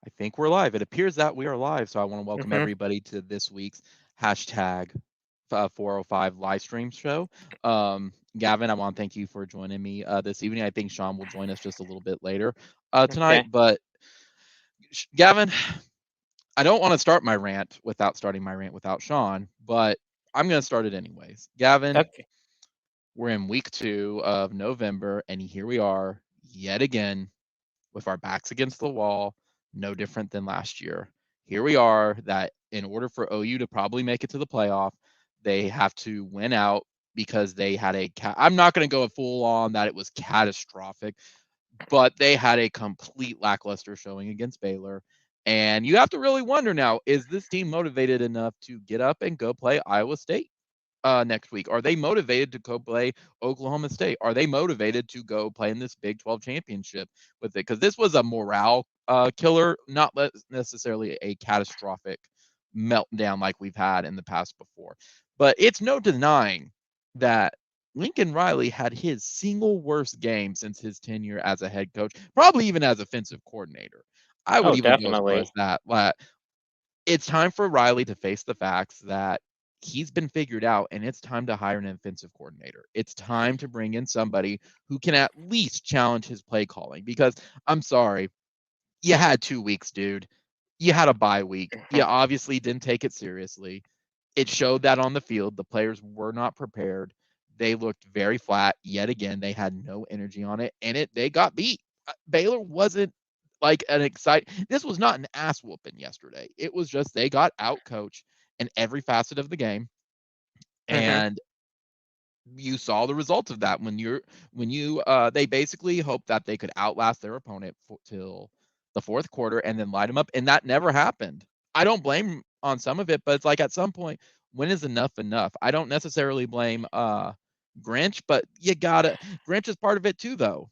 I think we're live. It appears that we are live. So I want to welcome Mhm. everybody to this week's hashtag 405 live stream show. Gavin, I want to thank you for joining me this evening. I think Sean will join us just a little bit later tonight. Okay. But Gavin, I don't want to start my rant without starting my rant without Sean, but I'm going to start it anyways. Gavin, Okay. we're in week 2 of November, and here we are yet again with our backs against the wall, no different than last year. Here we are that in order for OU to probably make it to the playoff, they have to win out because they had I'm not going to go full on that it was catastrophic, but they had a complete lackluster showing against Baylor. And you have to really wonder now, is this team motivated enough to get up and go play Iowa State next week? Are they motivated to go play Oklahoma State? Are they motivated to go play in this Big 12 championship with it? Because this was a morale killer, not necessarily a catastrophic meltdown like we've had in the past before. But it's no denying that Lincoln Riley had his single worst game since his tenure as a head coach, probably even as offensive coordinator. I would Oh, even go as far as definitely. that. It's time for Riley to face the facts that he's been figured out, and it's time to hire an offensive coordinator. It's time to bring in somebody who can at least challenge his play calling because I'm sorry, you had 2 weeks, dude. You had a bye week. You Mhm. obviously didn't take it seriously. It showed that on the field. The players were not prepared. They looked very flat yet again. They had no energy on it, and they got beat. Baylor wasn't like an excite. This was not an ass whooping yesterday. It was just they got out coached in every facet of the game, Mhm. and you saw the results of that when you they basically hoped that they could outlast their opponent till the fourth quarter and then light them up, and that never happened. I don't blame on some of it, but it's like at some point, when is enough enough? I don't necessarily blame Grinch, but you gotta Grinch is part of it too, though.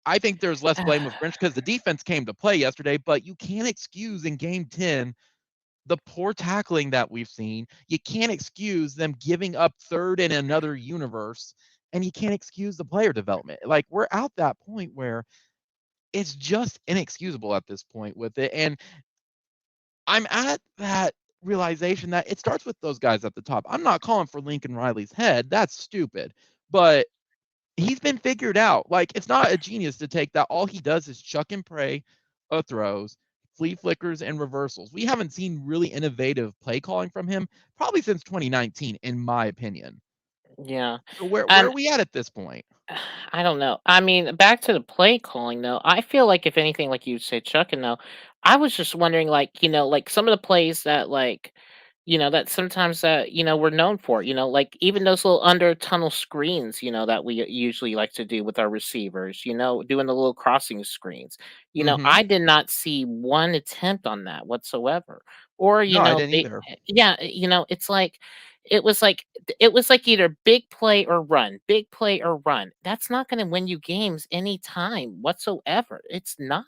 I think there's less blame with Grinch because the defense came to play yesterday, but you can't excuse in game 10 the poor tackling that we've seen. You can't excuse them giving up third in another universe, and you can't excuse the player development. Like we're at that point where it's just inexcusable at this point with it. And I'm at that realization that it starts with those guys at the top. I'm not calling for Lincoln Riley's head. That's stupid. But he's been figured out. Like it's not a genius to take that. All he does is chuck and pray throws, flea flickers, and reversals. We haven't seen really innovative play calling from him probably since 2019, in my opinion. Yeah. So where And are we at this point? I don't know. I mean, back to the play calling though. I feel like if anything, like you said, Chuck, and though, I was just wondering, like, like some of the plays that, like, that sometimes that we're known for. Like even those little under tunnel screens. That we usually like to do with our receivers. Doing the little crossing screens. Mm-hmm. I did not see one attempt on that whatsoever. Or No, I didn't they, either. yeah, it's like it was like either big play or run, big play or run. That's not going to win you games anytime whatsoever. It's not.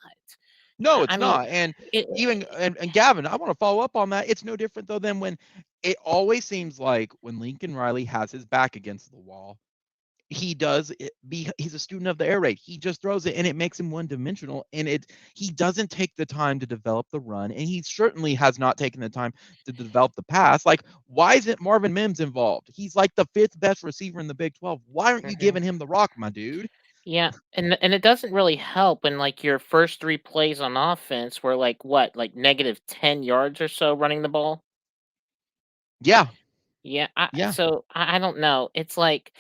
No, I it's mean, not. And it, even and Gavin, I want to follow up on that. It's no different though than when it always seems like when Lincoln Riley has his back against the wall, he does it he's a student of the air raid. He just throws it and it makes him one dimensional, and he doesn't take the time to develop the run, and he certainly has not taken the time to develop the pass. Like, why isn't Marvin Mims involved? He's like the fifth best receiver in the Big 12. Why aren't you Mhm. giving him the rock, my dude? Yeah, and it doesn't really help when like your first three plays on offense were like what, like -10 yards or so running the ball. Yeah, Yeah, yeah. so I don't know. It's like,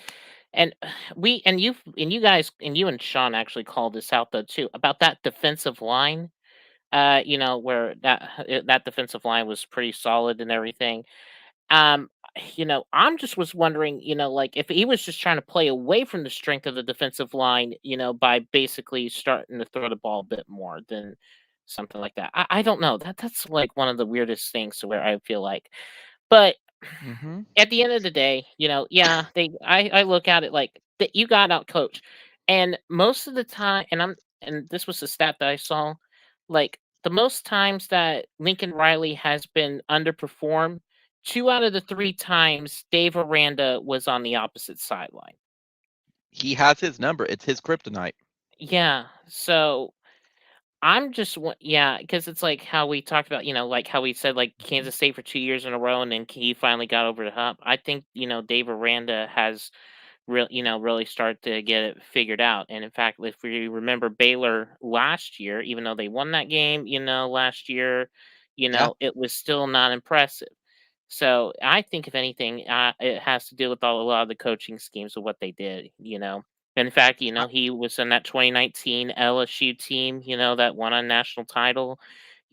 and you guys and you and Sean actually called this out though too about that defensive line. Where that defensive line was pretty solid and everything. Um, I'm just was wondering, like if he was just trying to play away from the strength of the defensive line, by basically starting to throw the ball a bit more than something like that. I don't know. That's like one of the weirdest things to where I feel like. But Mm-hmm. at the end of the day, yeah, I look at it like that you got out coach. And most of the time, and this was the stat that I saw, like the most times that Lincoln Riley has been underperformed, two out of the three times Dave Aranda was on the opposite sideline. He has his number. It's his kryptonite. Yeah. So I'm just yeah, because it's like how we talked about, like how we said like Mhm. Kansas State for 2 years in a row, and then he finally got over the hump. I think Dave Aranda has really started to get it figured out. And in fact, if we remember Baylor last year, even though they won that game, last year, Yeah. it was still not impressive. So I think if anything, it has to do with a lot of the coaching schemes of what they did. In fact, I he was in that 2019 LSU team, that won a national title.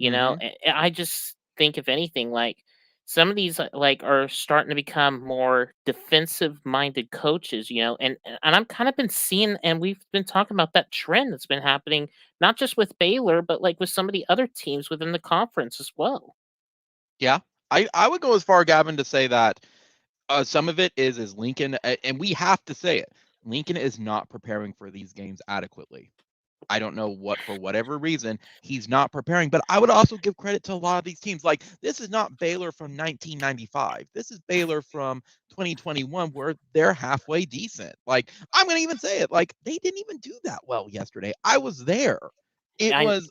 Mhm. I just think if anything, like some of these like are starting to become more defensive minded coaches, and I'm kind of been seeing, and we've been talking about that trend that's been happening not just with Baylor, but like with some of the other teams within the conference as well. Yeah. I would go as far, Gavin, to say that some of it is Lincoln, and we have to say it. Lincoln is not preparing for these games adequately. I don't know what, for whatever reason, he's not preparing. But I would also give credit to a lot of these teams. Like, this is not Baylor from 1995. This is Baylor from 2021, where they're halfway decent. Like, I'm going to even say it. Like, they didn't even do that well yesterday. I was there. It I was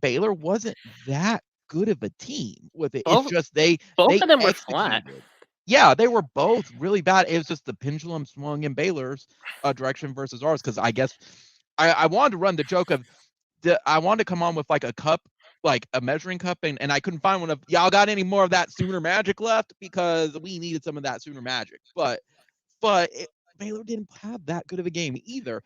Baylor wasn't that good of a team with it. It's both just both they of them were flat. executed. Yeah, they were both really bad. It was just the pendulum swung in Baylor's direction versus ours, because I guess I wanted to run the joke of I wanted to come on with like a cup, like a measuring cup, and I couldn't find one of y'all got any more of that Sooner Magic left, because we needed some of that Sooner Magic. But Baylor didn't have that good of a game either.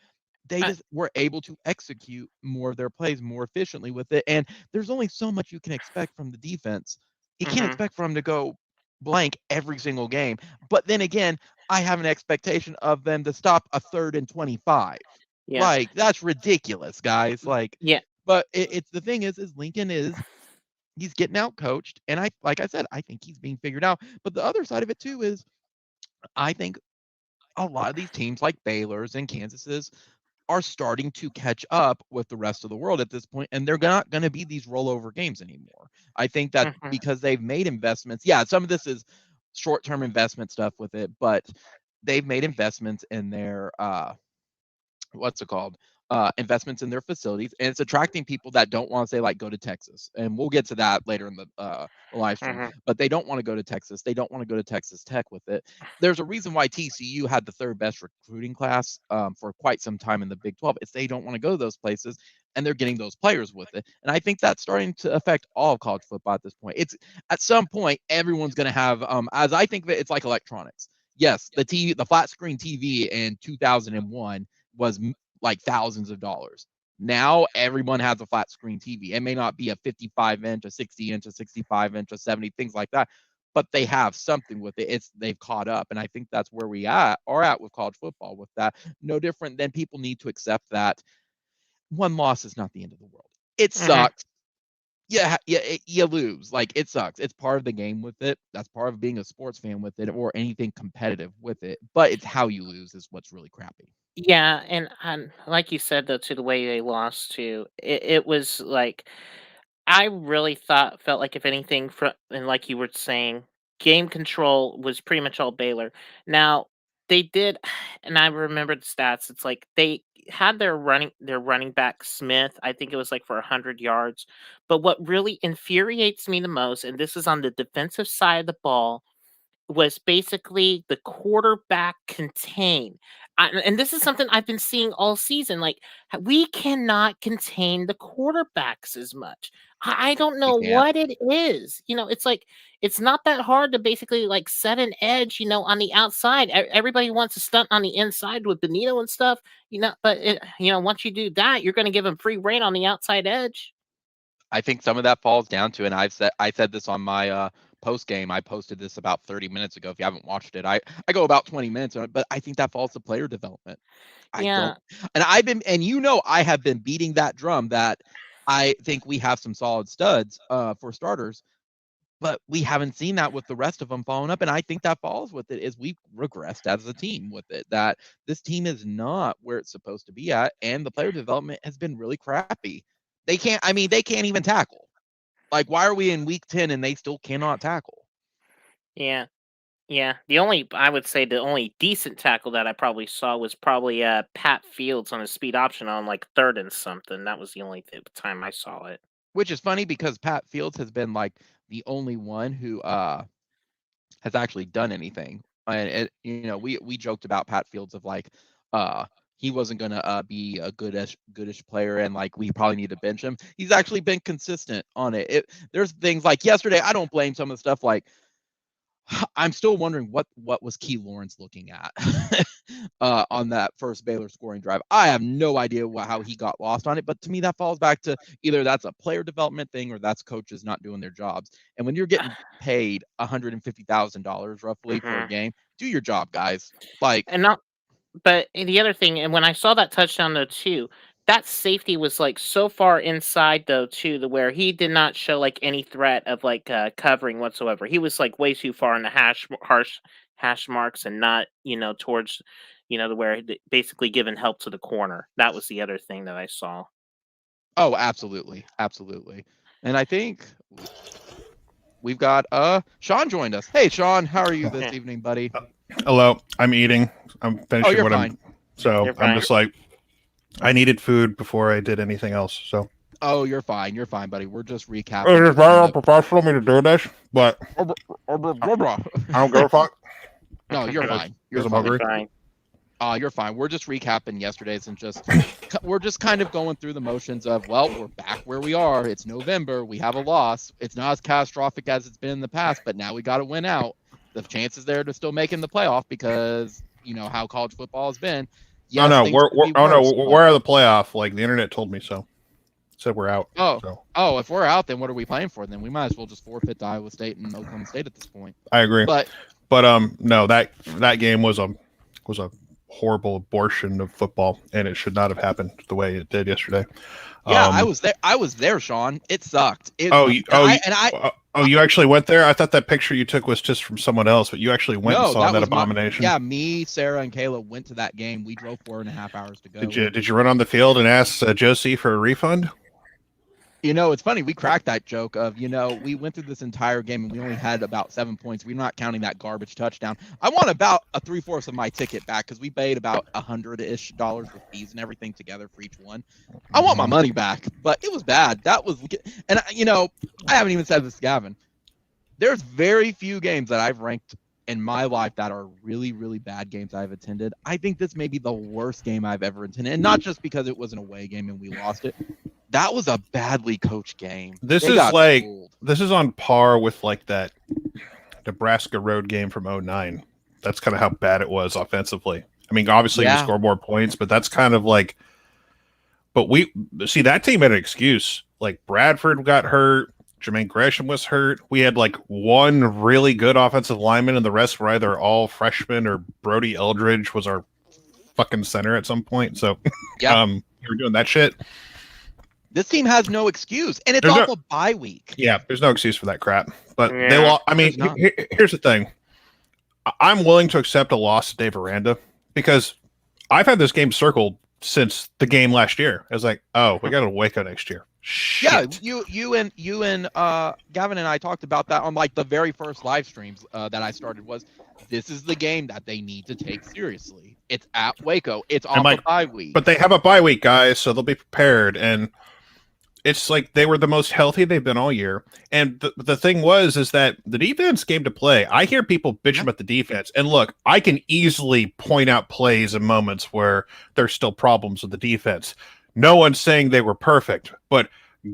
They I, just were able to execute more of their plays more efficiently with it. And there's only so much you can expect from the defense. You can't hmm expect for them to go blank every single game. But then again, I have an expectation of them to stop a 3rd and 25. yeah, Like, that's ridiculous, guys. Like, yeah. but it's the thing is Lincoln is he's getting out coached, and like I said, I think he's being figured out. But the other side of it too is I think a lot of these teams like Baylor's and Kansas's are starting to catch up with the rest of the world at this point, and they're not going to be these rollover games anymore. I think that hmm because they've made investments. Yeah, some of this is short-term investment stuff with it, but they've made investments in their what's it called? Investments in their facilities, and it's attracting people that don't want to say like go to Texas, and we'll get to that later in the live stream. hmm But they don't want to go to Texas. They don't want to go to Texas Tech with it. There's a reason why TCU had the 3rd best recruiting class for quite some time in the Big 12. It's they don't want to go to those places, and they're getting those players with it. And I think that's starting to affect all of college football at this point. It's at some point everyone's going to have, as I think of it, it's like electronics. Yes, the flat screen TV in 2001 was like thousands of dollars. Now everyone has a flat screen TV. It may not be a 55 inch, a 60 inch, a 65 inch, a 70, things like that, but they have something with it. They've caught up, and I think that's where we are at with college football with that. No different than people need to accept that one loss is not the end of the world. It hmm sucks. Yeah, you lose. Like, it sucks. It's part of the game with it. That's part of being a sports fan with it, or anything competitive with it. But it's how you lose is what's really crappy. Yeah, and like you said though, to the way they lost to it was like I really felt like if anything, and like you were saying, game control was pretty much all Baylor. Now they did, and I remember the stats. It's like they had their running back Smith. I think it was like for 100 yards. But what really infuriates me the most, and this is on the defensive side of the ball, was basically the quarterback contain. And this is something I've been seeing all season. Like we cannot contain the quarterbacks as much. I don't We know can't. what it is. It's like it's not that hard to basically like set an edge. On the outside. Everybody wants to stunt on the inside with Benito and stuff. But once you do that, you're going to give them free reign on the outside edge. I think some of that falls down to, and I said this on my post game. I posted this about 30 minutes ago. If you haven't watched it, I go about 20 minutes on it, but I think that falls to player development. I don't, Yeah. and I have been beating that drum that I think we have some solid studs for starters, but we haven't seen that with the rest of them following up. And I think that falls with it is we've regressed as a team with it, that this team is not where it's supposed to be at. And the player development has been really crappy. They can't even tackle. Like, why are we in week 10 and they still cannot tackle? Yeah. Yeah, I would say the only decent tackle that I probably saw was probably Pat Fields on a speed option on like 3rd and something. That was the only time I saw it. Which is funny because Pat Fields has been like the only one who has actually done anything. And we joked about Pat Fields of like he wasn't gonna be a goodish player and like we probably need to bench him. He's actually been consistent on it. There's things like yesterday, I don't blame some of the stuff like I'm still wondering what was Key Lawrence looking at on that first Baylor scoring drive. I have no idea how he got lost on it, but to me that falls back to either that's a player development thing or that's coaches not doing their jobs. And when you're getting paid $150,000 roughly for a game, do your job, guys. Like, And not But the other thing, and when I saw that touchdown though too, that safety was like so far inside though too, the where he did not show like any threat of like covering whatsoever. He was like way too far in the harsh hash marks and not towards the where basically giving help to the corner. That was the other thing that I saw. oh, absolutely, absolutely. And I think we've got Sean joined us. Hey, Sean, how are you this evening, buddy? Hello, I'm eating. I'm finishing you're what fine. I'm just like, I needed food before I did anything else. So. Oh, you're fine. You're fine, buddy. We're just recapping. It is very unprofessional of me to do this, but I don't give a fuck. No, you're fine. You're fine. You're fine. We're just recapping yesterday's and we're just kind of going through the motions of, well, we're back where we are. It's November. We have a loss. It's not as catastrophic as it's been in the past, but now we got to win out. The chances there to still making the playoff because how college football has been. Yes, where are the playoff? Like the internet told me so. Said we're out. Oh, if we're out, then what are we playing for? Then we might as well just forfeit to Iowa State and Oklahoma State at this point. I agree. But no, that game was a horrible abortion of football, and it should not have happened the way it did yesterday. Yeah, I was there. I was there, Sean. It sucked. You actually went there? I thought that picture you took was just from someone else, but you actually went and saw that abomination. Me, Sarah, and Kayla went to that game. We drove 4.5 hours to go. Did you run on the field and ask Josie for a refund? It's funny. We cracked that joke of, we went through this entire game and we only had about 7 points. We're not counting that garbage touchdown. I want about a 3/4 of my ticket back because we paid about $100-ish with fees and everything together for each one. I want my money back, but it was bad. That was, and I haven't even said this to Gavin. There's very few games that I've ranked in my life that are really, really bad games I've attended. I think this may be the worst game I've ever attended, and not just because it was an away game and we lost it. That was a badly coached game. This is on par with like that Nebraska road game from 2009. That's kind of how bad it was offensively. I mean, obviously we score more points, but that's kind of like. But we see that team had an excuse. Like Bradford got hurt. Jermaine Gresham was hurt. We had like one really good offensive lineman, and the rest were either all freshmen or Brody Eldridge was our fucking center at some point. So, we were doing that shit. This team has no excuse, and it's off a bye week. Yeah, there's no excuse for that crap. But they lost. I mean, here's the thing. I'm willing to accept a loss to Dave Aranda because I've had this game circled since the game last year. I was like, oh, we got to Waco next year. Shit. Yeah, you and Gavin and I talked about that on like the very first live streams that I started. Was this is the game that they need to take seriously? It's at Waco. It's off a bye week. But they have a bye week, guys, so they'll be prepared. And it's like they were the most healthy they've been all year. And the thing is that the defense came to play. I hear people bitch about the defense. And look, I can easily point out plays and moments where there's still problems with the defense. No one's saying they were perfect, but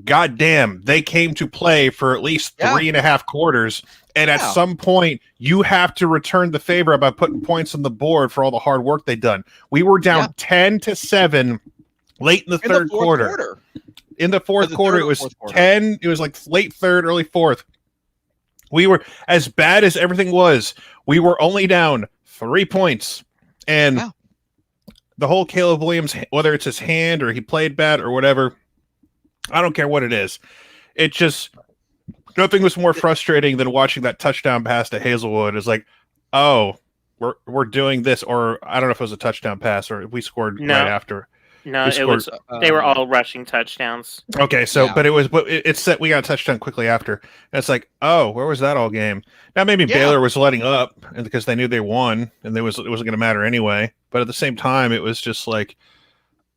goddamn, they came to play for at least 3.5 quarters. And at some point, you have to return the favor by putting points on the board for all the hard work they've done. We were down 10-7 late in the third quarter. In the fourth quarter, it was 10. It was like late third, early fourth. We were, as bad as everything was, we were only down 3 points. And the whole Caleb Williams, whether it's his hand or he played bad or whatever, I don't care what it is. It just, nothing was more frustrating than watching that touchdown pass to Hazelwood. It's like, oh, we're doing this. Or I don't know if it was a touchdown pass or we scored right after. No, Who it scored? was they were all rushing touchdowns. Okay, so Yeah. but it's set. We got a touchdown quickly after. And it's like, oh, where was that all game? Now maybe Yeah. Baylor was letting up, and because they knew they won, and it wasn't going to matter anyway. But at the same time, it was just like,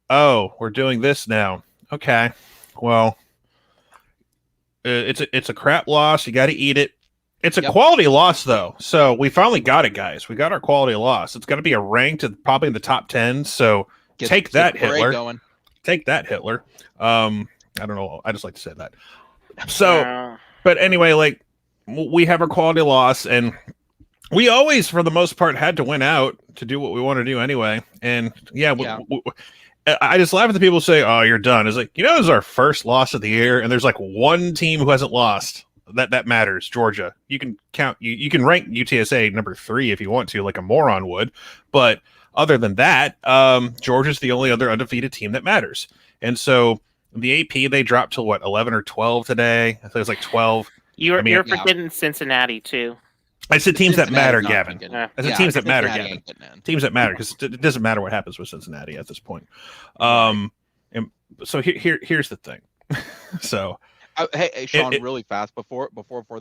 oh, we're doing this now. Okay, well, it's a crap loss. You got to eat it. It's a quality loss though, so we finally got it, guys. We got our quality loss. It's going to be a ranked, probably in the top 10. So take that, Hitler. Going. Take that, Hitler. I don't know. I just like to say that. So, but anyway, like we have our quality loss, and we always, for the most part, had to win out to do what we want to do anyway. And I just laugh at the people who say, "Oh, you're done." It's like, this is our first loss of the year, and there's like one team who hasn't lost. That matters. Georgia. You can count. You can rank UTSA number 3 if you want to, like a moron would. But other than that, Georgia's the only other undefeated team that matters. And so the AP, they dropped to what, 11 or 12 today? I think it was like 12. You're forgetting Cincinnati too. I said teams that matter, Gavin. I said teams that matter, Gavin. Teams that matter, because it doesn't matter what happens with Cincinnati at this point. And so here's the thing. So. Hey, Sean, really fast before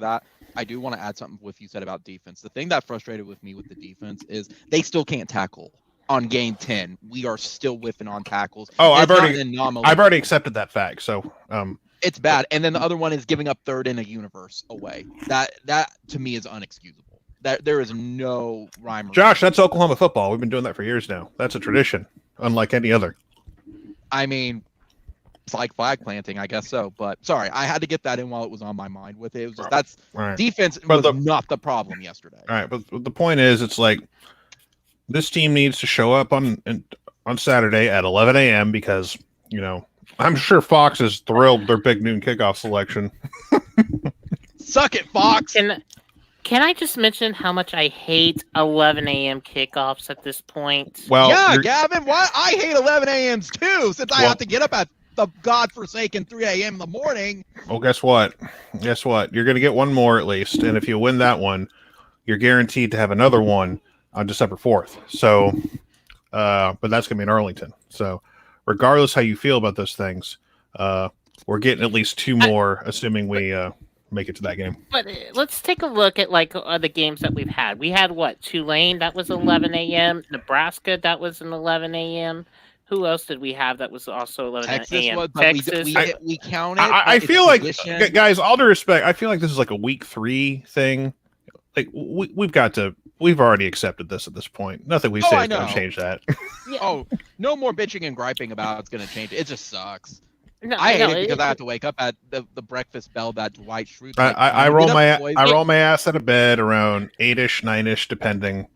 that, I do want to add something with you said about defense. The thing that frustrated with me with the defense is they still can't tackle. On game 10, we are still whiffing on tackles. Oh, I've already accepted that fact. So it's bad. And then the other one is giving up third in a universe away. That to me is unexcusable. That there is no rhyme. Josh, that's Oklahoma football. We've been doing that for years now. That's a tradition, unlike any other. I mean, it's like flag planting, I guess so. But sorry, I had to get that in while it was on my mind with it. It was just defense was not the problem yesterday. All right, but the point is, it's like this team needs to show up on Saturday at 11 a.m. because I'm sure Fox is thrilled with their Big Noon Kickoff selection. Suck it, Fox. Can I just mention how much I hate 11 a.m. kickoffs at this point? Well, yeah, Gavin, why I hate 11 a.m.s too, since I have to get up at the godforsaken 3 a.m. in the morning. Well, guess what? You're going to get one more at least, and if you win that one, you're guaranteed to have another one on December 4th. So, but that's going to be in Arlington. So, regardless how you feel about those things, we're getting at least 2 more, assuming we make it to that game. But let's take a look at the games that we've had. We had Tulane, that was 11 a.m. Nebraska, that was an 11 a.m. Who else did we have that was also 11 a.m.? Texas. We counted. I feel like, guys, all due respect, I feel like this is like a week 3 thing. Like we've already accepted this at this point. Nothing we say is going to change that. Yeah. Oh, no more bitching and griping about it's going to change. It just sucks. No, I hate it because I have to wake up at the breakfast bell that Dwight Schrute. I roll my ass out of bed around 8ish, 9ish, depending.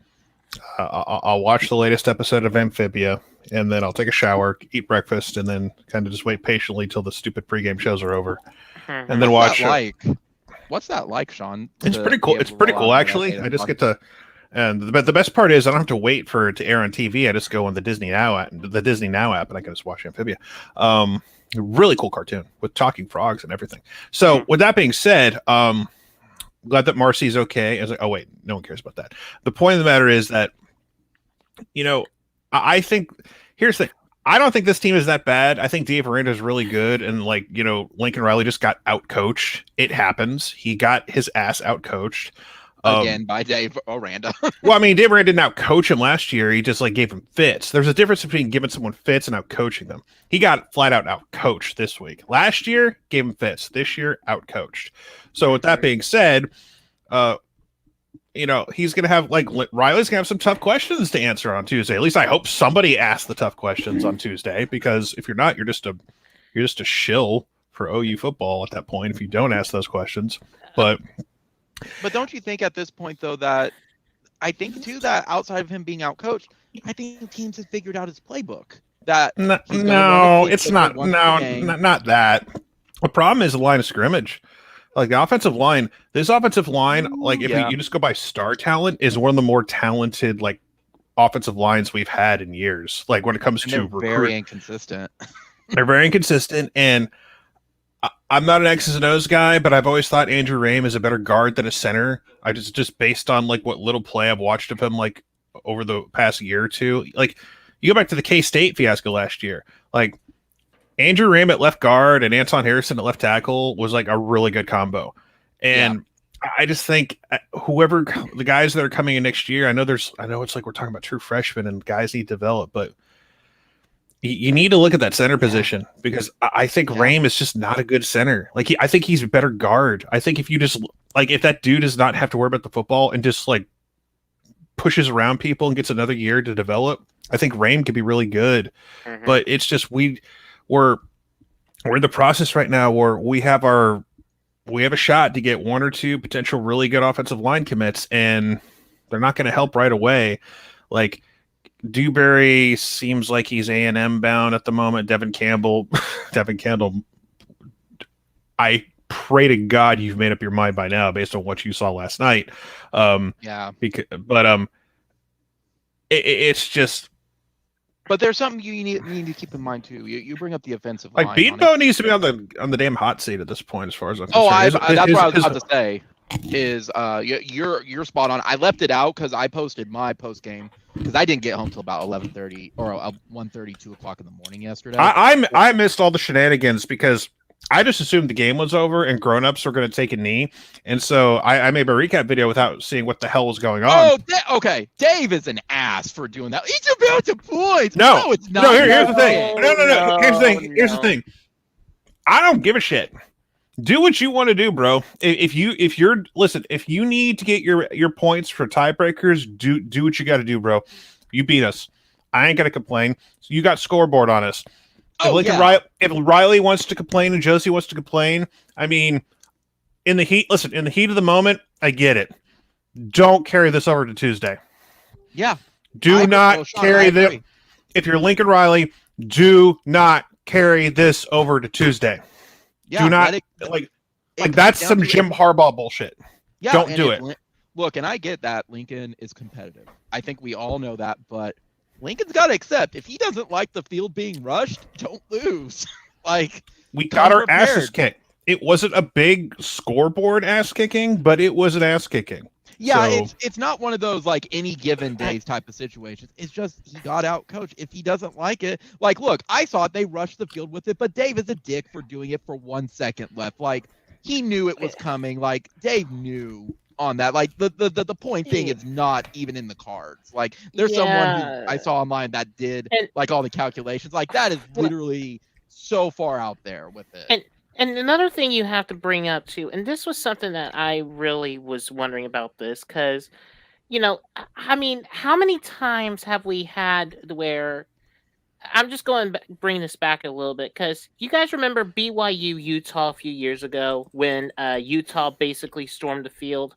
I'll watch the latest episode of Amphibia, and then I'll take a shower, eat breakfast, and then kind of just wait patiently till the stupid pregame shows are over, and then watch. What's that like, Sean? It's pretty cool. It's pretty cool, actually. I just get to, and the best part is I don't have to wait for it to air on TV. I just go on the Disney Now app, and I can just watch Amphibia. Really cool cartoon with talking frogs and everything. So with that being said, glad that Marcy's okay. I was like, oh wait, no one cares about that. The point of the matter is that, I think here's the thing. I don't think this team is that bad. I think Dave Aranda is really good, and Lincoln Riley just got out-coached. It happens. He got his ass out-coached. Again, by Dave Aranda. Well, I mean, Dave Aranda didn't out-coach him last year. He just gave him fits. There's a difference between giving someone fits and out-coaching them. He got flat-out out-coached this week. Last year, gave him fits. This year, out-coached. So with that being said, he's going to have, Riley's going to have some tough questions to answer on Tuesday. At least I hope somebody asks the tough questions on Tuesday, because if you're not, you're just a shill for OU football at that point if you don't ask those questions. But don't you think at this point, though, that I think, too, that outside of him being outcoached, I think teams have figured out his playbook. That no, it's not. No, not that. The problem is the line of scrimmage. The offensive line, if you just go by star talent, is one of the more talented offensive lines we've had in years. When it comes to very inconsistent. They're very inconsistent, and I'm not an X's and O's guy, but I've always thought Andrew Rame is a better guard than a center. I just based on what little play I've watched of him over the past year or two. You go back to the K-State fiasco last year. Like Andrew Ram at left guard and Anton Harrison at left tackle was like a really good combo. And I just think whoever the guys that are coming in next year, I know it's like we're talking about true freshmen and guys need to develop, but you need to look at that center position because I think Rame is just not a good center. Like I think he's a better guard. I think if you just if that dude does not have to worry about the football and just like pushes around people and gets another year to develop, I think Rame could be really good. Mm-hmm. But it's just we're in the process right now where we have a shot to get one or two potential really good offensive line commits, and they're not going to help right away. Like Dewberry seems like he's A&M bound at the moment. Devin Campbell, I pray to God you've made up your mind by now based on what you saw last night. It's just. But there's something you need to keep in mind too. You bring up the offensive line. Like Beatbo needs to be on the damn hot seat at this point, as far as I'm concerned. That's what I was about to say. Is you're spot on. I left it out because I posted my post game because I didn't get home till about 11:30 or 1:30, 2 o'clock in the morning yesterday. I missed all the shenanigans because I just assumed the game was over and grown-ups were going to take a knee, and so I made a recap video without seeing what the hell was going on. Oh, okay. Dave is an ass for doing that. He's about to point. No, it's not. No, here's the thing. No. Here's the thing. I don't give a shit. Do what you want to do, bro. If you need to get your points for tiebreakers, do what you got to do, bro. You beat us. I ain't gonna complain. So you got scoreboard on us. If Riley wants to complain and Josie wants to complain, I mean, in the heat of the moment, I get it. Don't carry this over to Tuesday. Yeah. Do not carry this. If you're Lincoln Riley, do not carry this over to Tuesday. Yeah, do not that's some Jim Harbaugh bullshit. Yeah, don't do it. Look, and I get that Lincoln is competitive. I think we all know that, but Lincoln's got to accept if he doesn't like the field being rushed, don't lose. We got our asses kicked. It wasn't a big scoreboard ass kicking, but it was an ass kicking. Yeah, so, it's not one of those any given days type of situations. It's just he got out coached. If he doesn't like it, look, I thought they rushed the field with it, but Dave is a dick for doing it for 1 second left. He knew it was coming. Dave knew on that. The point thing is not even in the cards. There's someone who I saw online that did all the calculations. That is literally so far out there with it. And another thing you have to bring up too, and this was something that I really was wondering about this, because, I mean, how many times have we had where, I'm just bring this back a little bit, because you guys remember BYU Utah a few years ago when Utah basically stormed the field?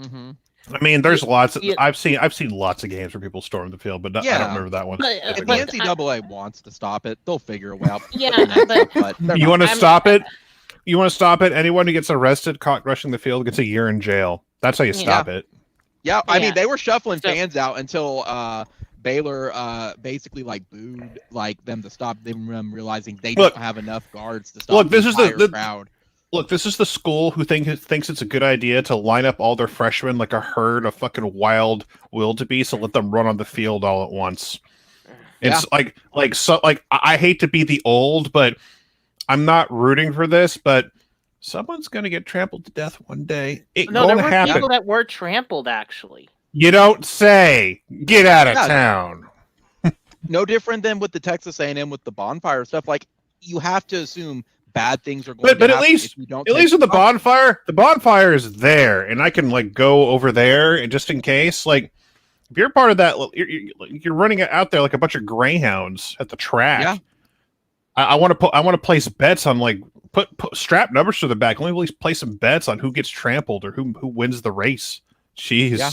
Mm-hmm. I mean, there's lots. I've seen lots of games where people storm the field, but I don't remember that one. If the NCAA wants to stop it, they'll figure a way out. But you want to stop it? You want to stop it? Anyone who gets arrested caught rushing the field gets a year in jail. That's how you stop it. Yeah, I mean, they were shuffling fans out until Baylor basically booed them to stop them, realizing they don't have enough guards to stop the entire crowd. Look, this is the school who thinks it's a good idea to line up all their freshmen like a herd of fucking wild wildebeest and let them run on the field all at once. It's I hate to be the old, but I'm not rooting for this, but someone's going to get trampled to death one day. There were people that were trampled, actually. You don't say. Get out of town. No different than with the Texas A&M with the bonfire stuff. You have to assume bad things are going to happen. But at least with the bonfire is there, and I can go over there, and just in case, if you're part of that, you're running out there like a bunch of greyhounds at the track. Yeah. I want to place bets on put strap numbers to the back. Let me at least play some bets on who gets trampled or who wins the race. Jeez. Yeah.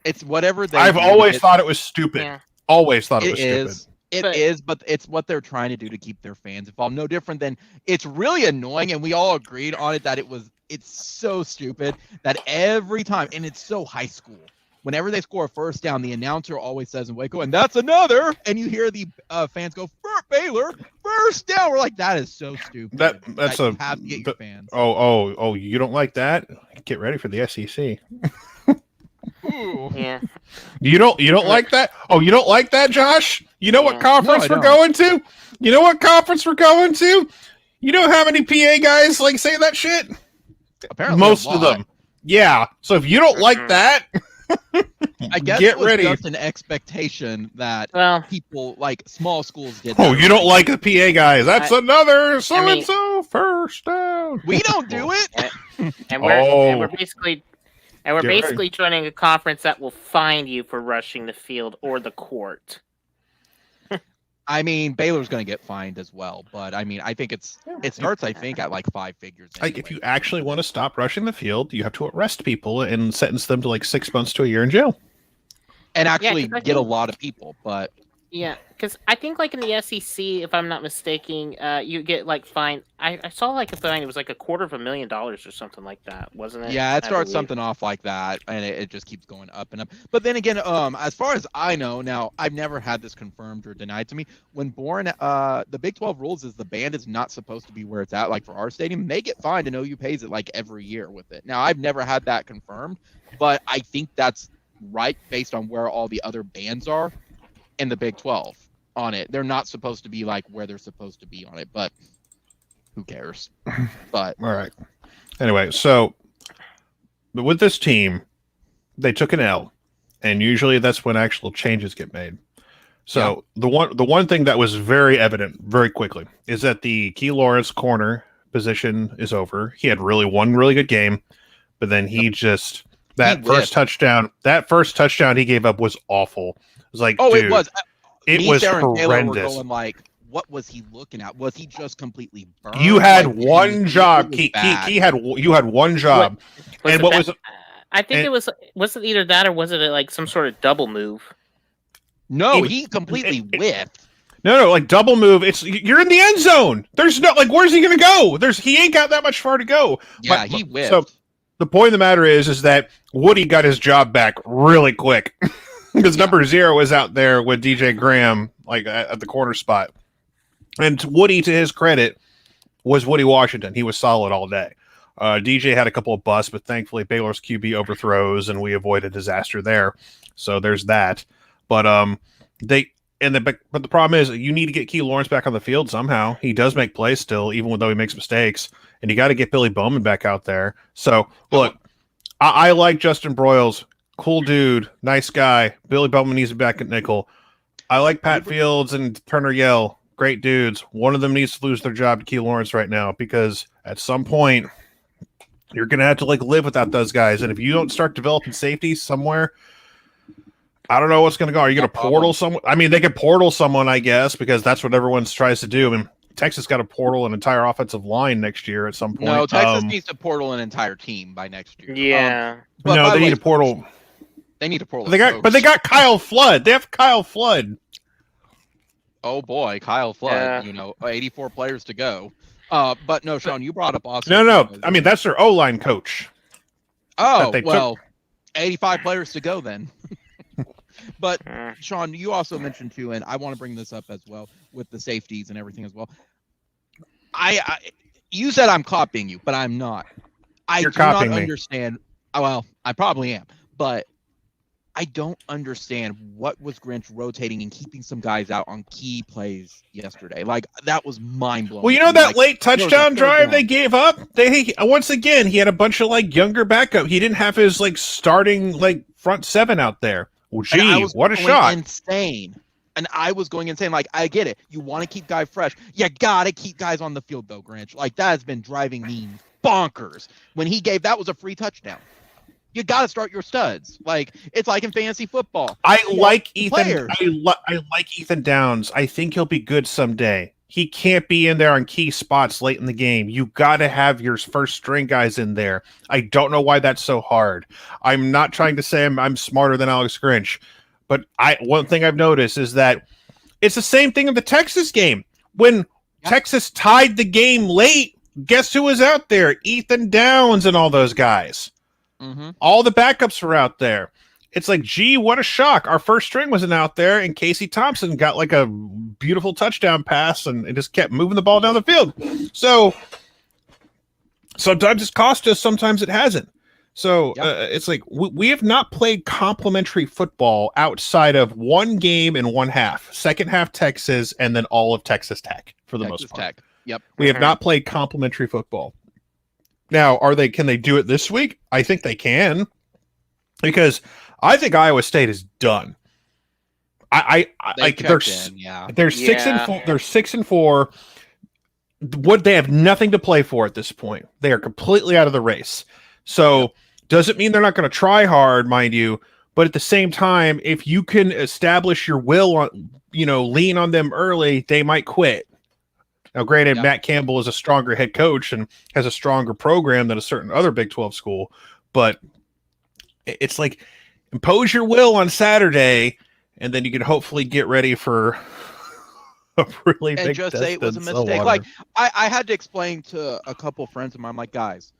It's whatever they. I've always thought it was stupid. Yeah. Always thought it was stupid. It is, but it's what they're trying to do to keep their fans involved. No different than it's really annoying, and we all agreed on it that it's so stupid that every time, and it's so high school. Whenever they score a first down, the announcer always says in Waco, and that's another, and you hear the fans go, Baylor, first down. We're like, that is so stupid. That's you have to get your fans. Oh, you don't like that? Get ready for the SEC. Ooh. Yeah. You don't like that? Oh, you don't like that, Josh? You know what conference No, I we're don't. going to? You know what conference we're going to? You know how many PA guys like say that shit? Apparently, Most a of lot. them. Yeah. So if you don't like that, I guess get it was ready. just an expectation that Well, people like small schools did. Oh, that you don't already. like the PA guys? That's another so I mean- and so first down. We don't do it. and we're Oh. basically joining a conference that will fine you for rushing the field or the court. I mean, Baylor's going to get fined as well, but I mean, I think it starts, I think, at like 5 figures. Like, if anyway. you actually want to stop rushing the field, you have to arrest people and sentence them to like 6 months to a year in jail. And actually 'cause I get a think- lot of people, but Yeah, because I think like in the SEC, if I'm not mistaken, you get like fined. I saw like a fine. It was like $250,000 or something like that, wasn't it? yeah, it I starts believe. something off like that, and it just keeps going up and up. But then again, as far as I know, now I've never had this confirmed or denied to me. When born, the Big 12 rules is the band is not supposed to be where it's at. Like for our stadium, they get fined, and OU pays it like every year with it. Now I've never had that confirmed, but I think that's right based on where all the other bands are in the Big 12 on it. They're not supposed to be like where they're supposed to be on it, but who cares? But All right. Anyway, so with this team, they took an L, and usually that's when actual changes get made. So the one thing that was very evident very quickly is that the Key Lawrence corner position is over. He had one really good game, but then he just first touchdown he gave up was awful. It was like, dude, it was. It Me, was Sarah, and Taylor were horrendous. going like, what was he looking at? Was he just completely burned? You had Like, one job. Key You had one job. And what was? I think it was it either that or was it like some sort of double move? No, he completely whiffed. No, like double move. You're in the end zone. There's no like, where's he gonna go? He ain't got that much far to go. Yeah, he whiffed. So the point of the matter is that Woody got his job back really quick because number 0 is out there with DJ Graham like at the corner spot, and Woody, to his credit, was Woody Washington. He was solid all day. DJ had a couple of busts, but thankfully Baylor's QB overthrows, and we avoided disaster there. So there's that. But but the problem is you need to get Key Lawrence back on the field somehow. He does make plays still, even though he makes mistakes, and you got to get Billy Bowman back out there. So look, I like Justin Broyles, cool dude, nice guy. Billy Bowman needs to be back at nickel. I like Pat Fields and Turner Yell, great dudes. One of them needs to lose their job to Key Lawrence right now because at some point you're gonna have to like live without those guys, and if you don't start developing safety somewhere, I don't know what's going to go. Are you going to portal someone? I mean, they could portal someone, I guess, because that's what everyone tries to do. I mean, Texas got to portal an entire offensive line next year at some point. No, Texas needs to portal an entire team by next year. Yeah. No, they need to portal. They need to portal. But they got Kyle Flood. They have Kyle Flood. Oh boy, Kyle Flood. Yeah. 84 players to go. But no, Sean, you brought up Austin. No. I mean, that's their O-line coach. Oh, well, 85 players to go then. But Sean, you also mentioned too, and I want to bring this up as well with the safeties and everything as well. You said I'm copying you, but I'm not. You're do not copying me. understand. Well, I probably am, but I don't understand what was Grinch rotating and keeping some guys out on key plays yesterday. Like that was mind blowing. Well, you know that late touchdown drive they gave up. Once again, he had a bunch of like younger backup. He didn't have his like starting like front 7 out there. Well, gee, what a shot! Insane. And I was going insane. Like, I get it. You want to keep guys fresh. You got to keep guys on the field, though, Grinch. Like, that has been driving me bonkers. When he gave that was a free touchdown. You got to start your studs. Like, it's like in fantasy football. I like Ethan. Players. I like Ethan Downs. I think he'll be good someday. He can't be in there on key spots late in the game. You got to have your first string guys in there. I don't know why that's so hard. I'm not trying to say I'm smarter than Alex Grinch, but one thing I've noticed is that it's the same thing in the Texas game. When Texas tied the game late, guess who was out there? Ethan Downs and all those guys. Mm-hmm. All the backups were out there. It's like, gee, what a shock. Our first string wasn't out there, and Casey Thompson got like a beautiful touchdown pass, and it just kept moving the ball down the field. So sometimes it's cost us, sometimes it hasn't. So Yeah. it's like we have not played complimentary football outside of one game in one half. Second half Texas, and then all of Texas Tech for the most part. Tech. Yep. We have not played complimentary football. Now, can they do it this week? I think they can, because I think Iowa State is done. They're 6-4. They're 6-4. What, they have nothing to play for at this point. They are completely out of the race. So doesn't mean they're not going to try hard, mind you. But at the same time, if you can establish your will on, lean on them early, they might quit. Now, granted, Matt Campbell is a stronger head coach and has a stronger program than a certain other Big 12 school. But it's like, impose your will on Saturday, and then you can hopefully get ready for a really big test. And just say it was a mistake. Like, I had to explain to a couple friends of mine, I'm like, guys,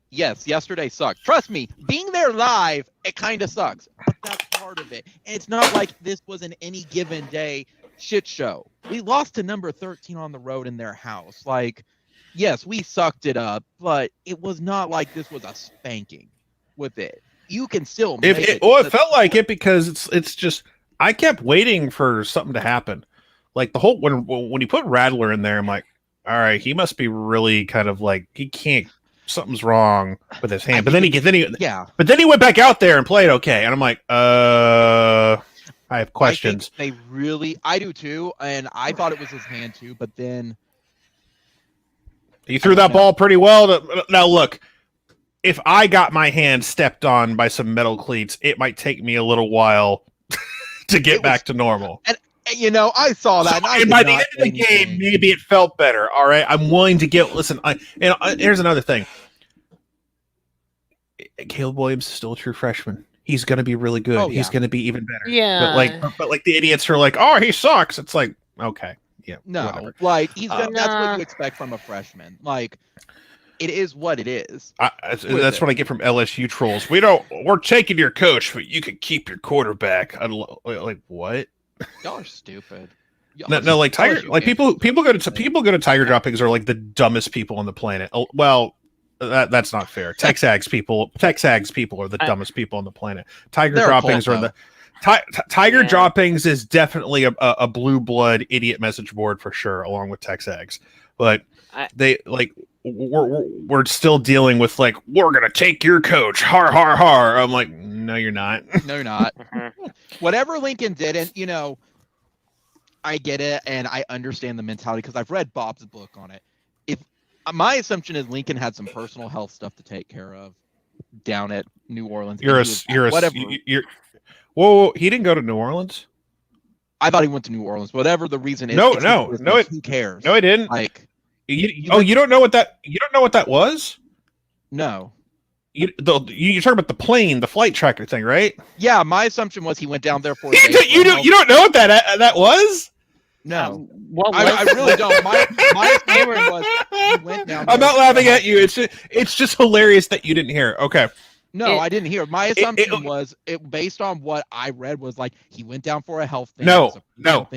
yes, yesterday sucked. Trust me, being there live, it kind of sucks. But that's part of it. And it's not like this was an any given day shit show. We lost to number 13 on the road in their house. Like, yes, we sucked it up, but it was not like this was a spanking with it. You can still make it. Well, it felt like it because it's just, I kept waiting for something to happen. Like the whole, when you put Rattler in there, I'm like, all right, he must be really kind of like, he can't, something's wrong with his hand. But then he went back out there and played okay. And I'm like, I have questions. I do too. And I thought it was his hand too, but then he threw that ball pretty well. Now look, if I got my hand stepped on by some metal cleats, it might take me a little while to get back to normal. And I saw that. And by the end of the game, maybe it felt better. All right, I'm willing to listen. Here's another thing. Caleb Williams is still a true freshman. He's going to be really good. Oh, yeah. He's going to be even better. Yeah. But the idiots are like, oh, he sucks. It's like, okay, yeah. No, whatever. like that's what you expect from a freshman. Like, it is what it is. That's what I get from LSU trolls. We're taking your coach, but you can keep your quarterback. Like what? Y'all are stupid. No, like Tiger, like people go to Tiger droppings are like the dumbest people on the planet. Oh, well, that's not fair. Texags people are the dumbest people on the planet. Tiger droppings are Tiger droppings is definitely a blue blood idiot message board for sure, along with Texags. But we're still dealing with like, we're gonna take your coach, har har har. I'm like, no, you're not. No, you're not. Whatever Lincoln did, and I get it, and I understand the mentality because I've read Bob's book on it. If my assumption is Lincoln had some personal health stuff to take care of down at New Orleans. Whoa, he didn't go to New Orleans. I thought he went to New Orleans. Whatever the reason is. No, who cares? No, he didn't. Like, you don't know what that was? No. You're talking about the flight tracker thing, right? Yeah, my assumption was he went down there for. You don't know what that was? No, I really don't. My assumption was he went down. I'm not laughing at you. It's just hilarious that you didn't hear. Okay. No, I didn't hear. My assumption was based on what I read was like he went down for a health thing. No. That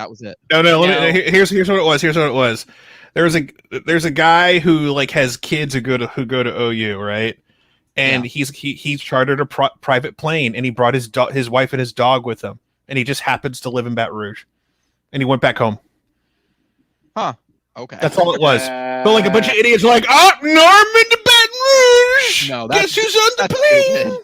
was it. No. Here's what it was. There's a guy who like has kids who go to OU, right? And he's chartered a private plane, and he brought his wife and his dog with him, and he just happens to live in Baton Rouge, and he went back home. Huh. Okay. That's all it was. But like a bunch of idiots are like, oh, Norman to Baton Rouge. No, guess who's on the plane?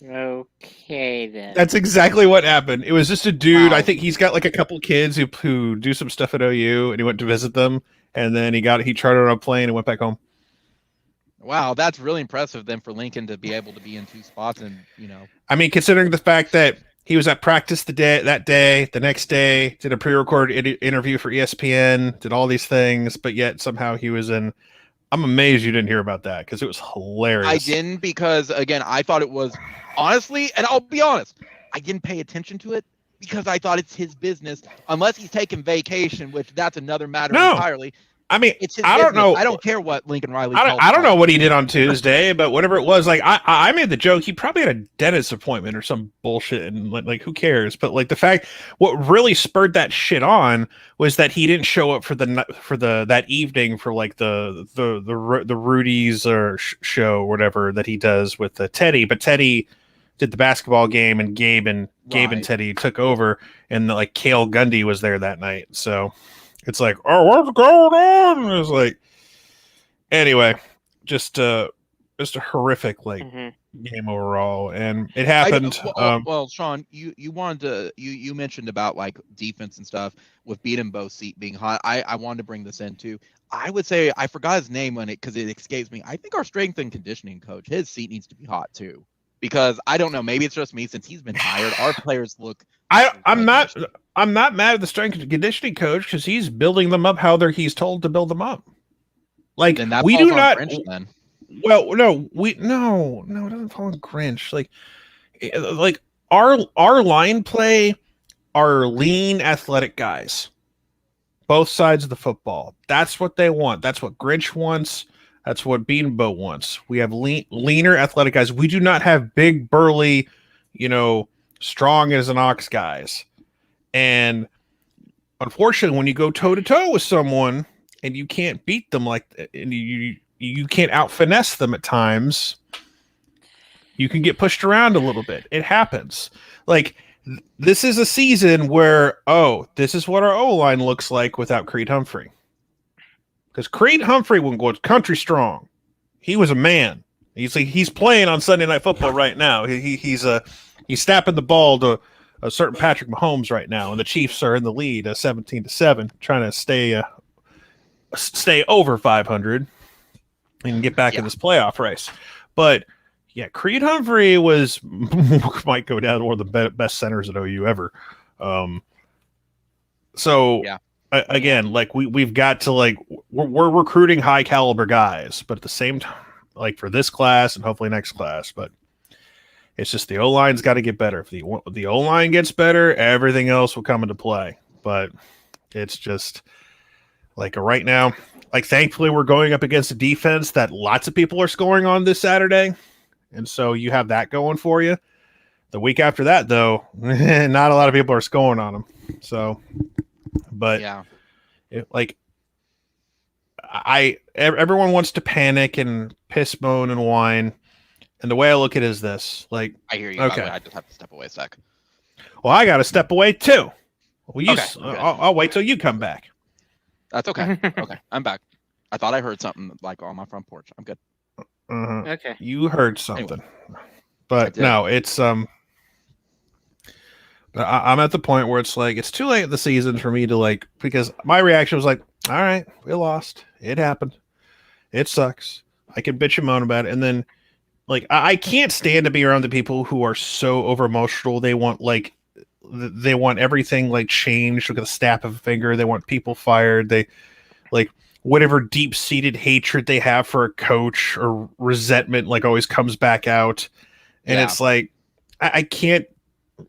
Okay, then. That's exactly what happened. It was just a dude. Wow. I think he's got like a couple kids who do some stuff at OU, and he went to visit them, and then he chartered on a plane and went back home. Wow, that's really impressive then for Lincoln to be able to be in two spots, and I mean, considering the fact that he was at practice the next day, did a pre-recorded interview for ESPN, did all these things, but yet somehow he was in. I'm amazed you didn't hear about that because it was hilarious. I didn't because, again, I thought it was, honestly, and I'll be honest, I didn't pay attention to it because I thought it's his business, unless he's taking vacation, which that's another matter entirely. I mean, It's his I don't business. know. I don't care what Lincoln Riley's I don't know what he did on Tuesday, but whatever it was, like I made the joke. He probably had a dentist appointment or some bullshit, and like who cares? But like the fact, what really spurred that shit on was that he didn't show up for that evening for like the Rudy's or show or whatever that he does with Teddy. But Teddy did the basketball game, and Gabe and Teddy took over, and like Cale Gundy was there that night. So it's like, oh, what's going on? And it was like. Anyway, just a horrific game overall, and it happened. Well, Sean, you wanted to you mentioned about like defense and stuff with beating Bo's seat being hot. I wanted to bring this in too. I would say I forgot his name on it because it escapes me. I think our strength and conditioning coach, his seat needs to be hot too, because I don't know, maybe it's just me since he's been hired. Our players look. I'm not mad at the strength and conditioning coach because he's building them up how he's told to build them up. Like we do not. Grinch, then. Well, no, it doesn't fall on Grinch. Like our line play are lean, athletic guys. Both sides of the football. That's what they want. That's what Grinch wants. That's what Beanbo wants. We have leaner, athletic guys. We do not have big, burly, strong as an ox guys. And unfortunately, when you go toe to toe with someone. And you can't beat them and you can't out finesse them at times. You can get pushed around a little bit. It happens. Like this is a season where this is what our O-line looks like without Creed Humphrey. Because Creed Humphrey was country strong. He was a man. He's playing on Sunday Night Football right now. He's snapping the ball to a certain Patrick Mahomes right now, and the Chiefs are in the lead, 17-7, trying to stay over 500 and get back in this playoff race. But yeah, Creed Humphrey might go down one of the best centers at OU ever. Again, like we've got to we're recruiting high caliber guys, but at the same time, like for this class and hopefully next class, but it's just the O-line's got to get better. If the O-line gets better, everything else will come into play. But it's just like right now, thankfully we're going up against a defense that lots of people are scoring on this Saturday. And so you have that going for you. The week after that, though, not a lot of people are scoring on them. So, but everyone wants to panic and piss, moan, and whine. And the way I look at it is this: I hear you. Okay, I just have to step away a sec. Well, I got to step away too. Well, okay. I'll wait till you come back. That's okay. Okay, I'm back. I thought I heard something on my front porch. I'm good. Okay. You heard something, but no, it's I'm at the point where it's too late in the season for me to because my reaction was all right, we lost. It happened. It sucks. I can bitch and moan about it, and then I can't stand to be around the people who are so over emotional. They want everything changed with a snap of a finger. They want people fired. They whatever deep-seated hatred they have for a coach or resentment always comes back out. And it's I can't.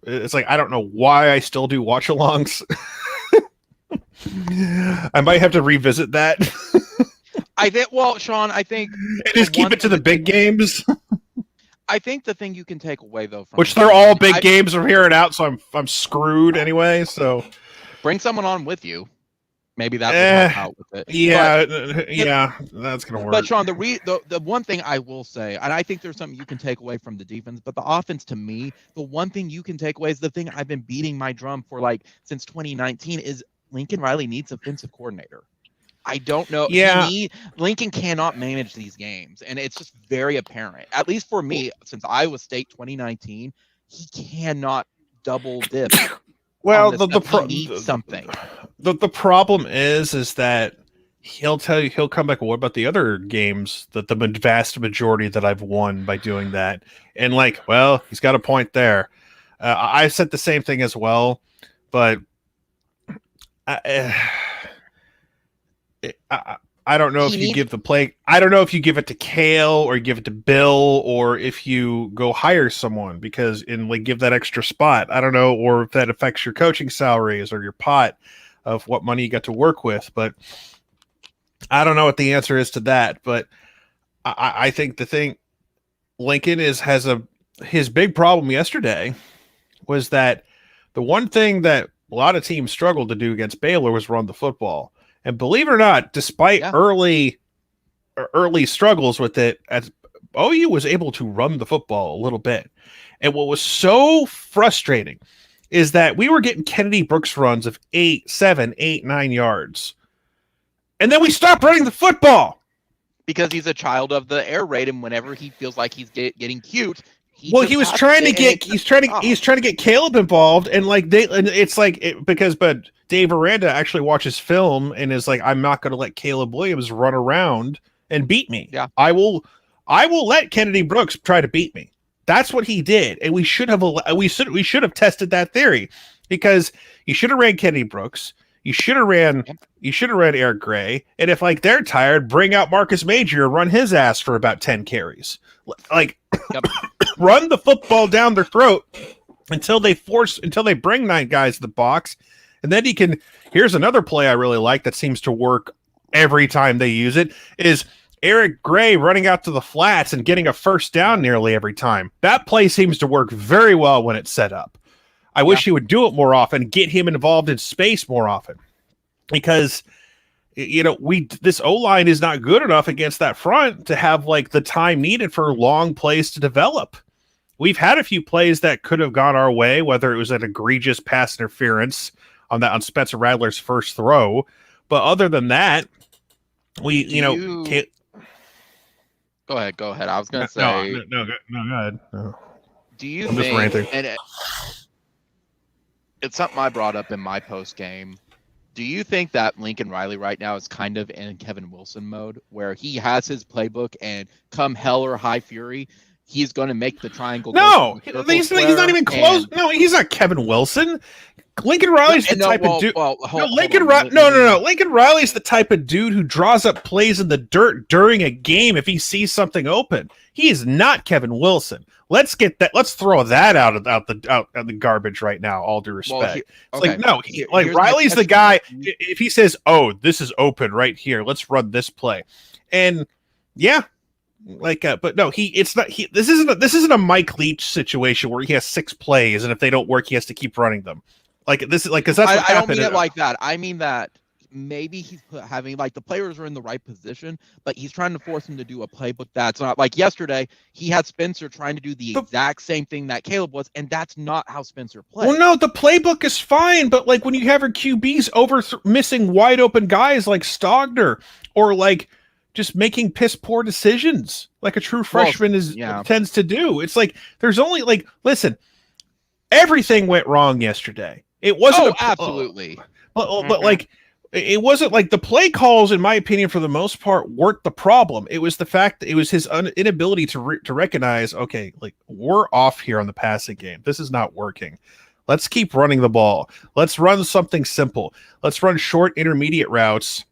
It's I don't know why I still do watch-alongs. I might have to revisit that. Sean, I think just keep it to the big games. I think the thing you can take away though, from which they're all big games from here and out, so I'm screwed anyway. So bring someone on with you. Maybe that will help out with it. Yeah, that's gonna work. But Sean, the one thing I will say, and I think there's something you can take away from the defense, but the offense, to me, the one thing you can take away is the thing I've been beating my drum for since 2019 is Lincoln Riley needs a defensive coordinator. I don't know. Yeah. Lincoln cannot manage these games, and it's just very apparent. At least for me, since Iowa State 2019, he cannot double dip. Well, he needs something. The problem is that he'll tell you, he'll come back. What about the other games that the vast majority that I've won by doing that? And he's got a point there. I said the same thing as well, but I don't know if you give the play. I don't know if you give it to Kale or you give it to Bill or if you go hire someone because give that extra spot. I don't know, or if that affects your coaching salaries or your pot of what money you got to work with. But I don't know what the answer is to that, but I think the thing Lincoln his big problem yesterday was that the one thing that a lot of teams struggled to do against Baylor was run the football. And believe it or not, despite early struggles with it, as OU was able to run the football a little bit. And what was so frustrating is that we were getting Kennedy Brooks runs of 8, 7, 8, 9 yards. And then we stopped running the football. Because he's a child of the air raid, and whenever he feels like he's getting cute, he was trying to get Caleb involved, and like but Dave Aranda actually watches film and is like, I'm not going to let Caleb Williams run around and beat me. Yeah, I will let Kennedy Brooks try to beat me. That's what he did, and we should have tested that theory, because you should have ran Kennedy Brooks. You should have ran Eric Gray, and if like they're tired, bring out Marcus Major and run his ass for about 10 carries. Like run the football down their throat until they bring 9 guys to the box, and then here's another play I really like that seems to work every time they use it, is Eric Gray running out to the flats and getting a first down nearly every time. That play seems to work very well when it's set up. I wish he would do it more often, get him involved in space more often, because this O-line is not good enough against that front to have like the time needed for long plays to develop. We've had a few plays that could have gone our way, whether it was an egregious pass interference on Spencer Rattler's first throw, but other than that, Go ahead. I was going to say no, go ahead. No. Do you I'm think, just ranting. and it's something I brought up in my post game. Do you think that Lincoln Riley right now is kind of in Kevin Wilson mode, where he has his playbook and come hell or high fury, he's going to make the triangle? No, he's not even close. No, he's not Kevin Wilson. Lincoln Riley's the type of dude. Lincoln Riley's the type of dude who draws up plays in the dirt during a game if he sees something open. He is not Kevin Wilson. Let's throw that out of the garbage right now. All due respect. Riley's the guy. If he says, "Oh, this is open right here. Let's run this play," and but no, this isn't a Mike Leach situation where he has 6 plays, and if they don't work, he has to keep running them. Because that's what happened. I don't mean it like that. I mean that maybe he's having the players are in the right position, but he's trying to force them to do a playbook that's not like yesterday. He had Spencer trying to do the exact same thing that Caleb was, and that's not how Spencer plays. Well, no, the playbook is fine, but like when you have your QBs missing wide open guys like Stogner, or like just making piss poor decisions like a true freshman tends to do. It's like there's only listen, everything went wrong yesterday. It wasn't absolutely. But it wasn't like the play calls, in my opinion, for the most part, weren't the problem. It was the fact that it was his inability to recognize, okay, we're off here on the passing game. This is not working. Let's keep running the ball. Let's run something simple. Let's run short intermediate routes.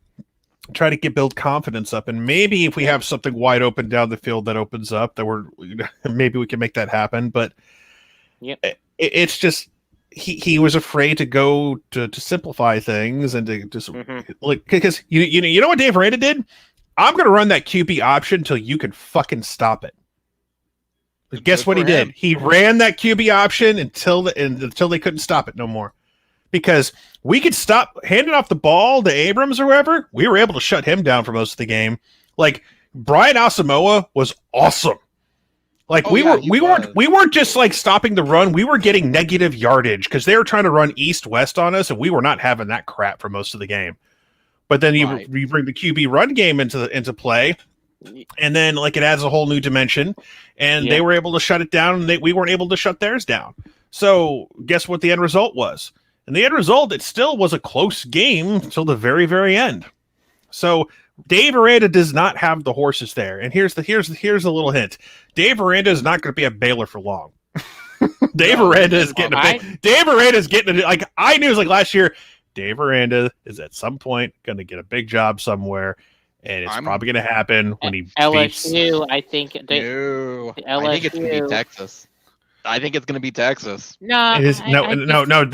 Try to build confidence up, and maybe if we have something wide open down the field that opens up, maybe we can make that happen. But it's just he was afraid to go to simplify things and to just because you know what Dave Aranda did? I'm going to run that QB option until you can fucking stop it. But guess what he did? He ran that QB option until they couldn't stop it no more. Because we could stop handing off the ball to Abrams or wherever. We were able to shut him down for most of the game. Like Brian Asamoah was awesome. We weren't just stopping the run. We were getting negative yardage because they were trying to run east-west on us, and we were not having that crap for most of the game. But then you bring the QB run game into play, and then it adds a whole new dimension. And they were able to shut it down, and we weren't able to shut theirs down. So guess what the end result was? And the end result, it still was a close game until the very, very end. So Dave Aranda does not have the horses there. And here's a little hint. Dave Aranda is not going to be at Baylor for long. Dave Aranda is getting I knew it was last year. Dave Aranda is at some point going to get a big job somewhere, and it's probably going to happen when he LSU. I think I think it's going to be Texas. I think it's going to be Texas. No, it is no,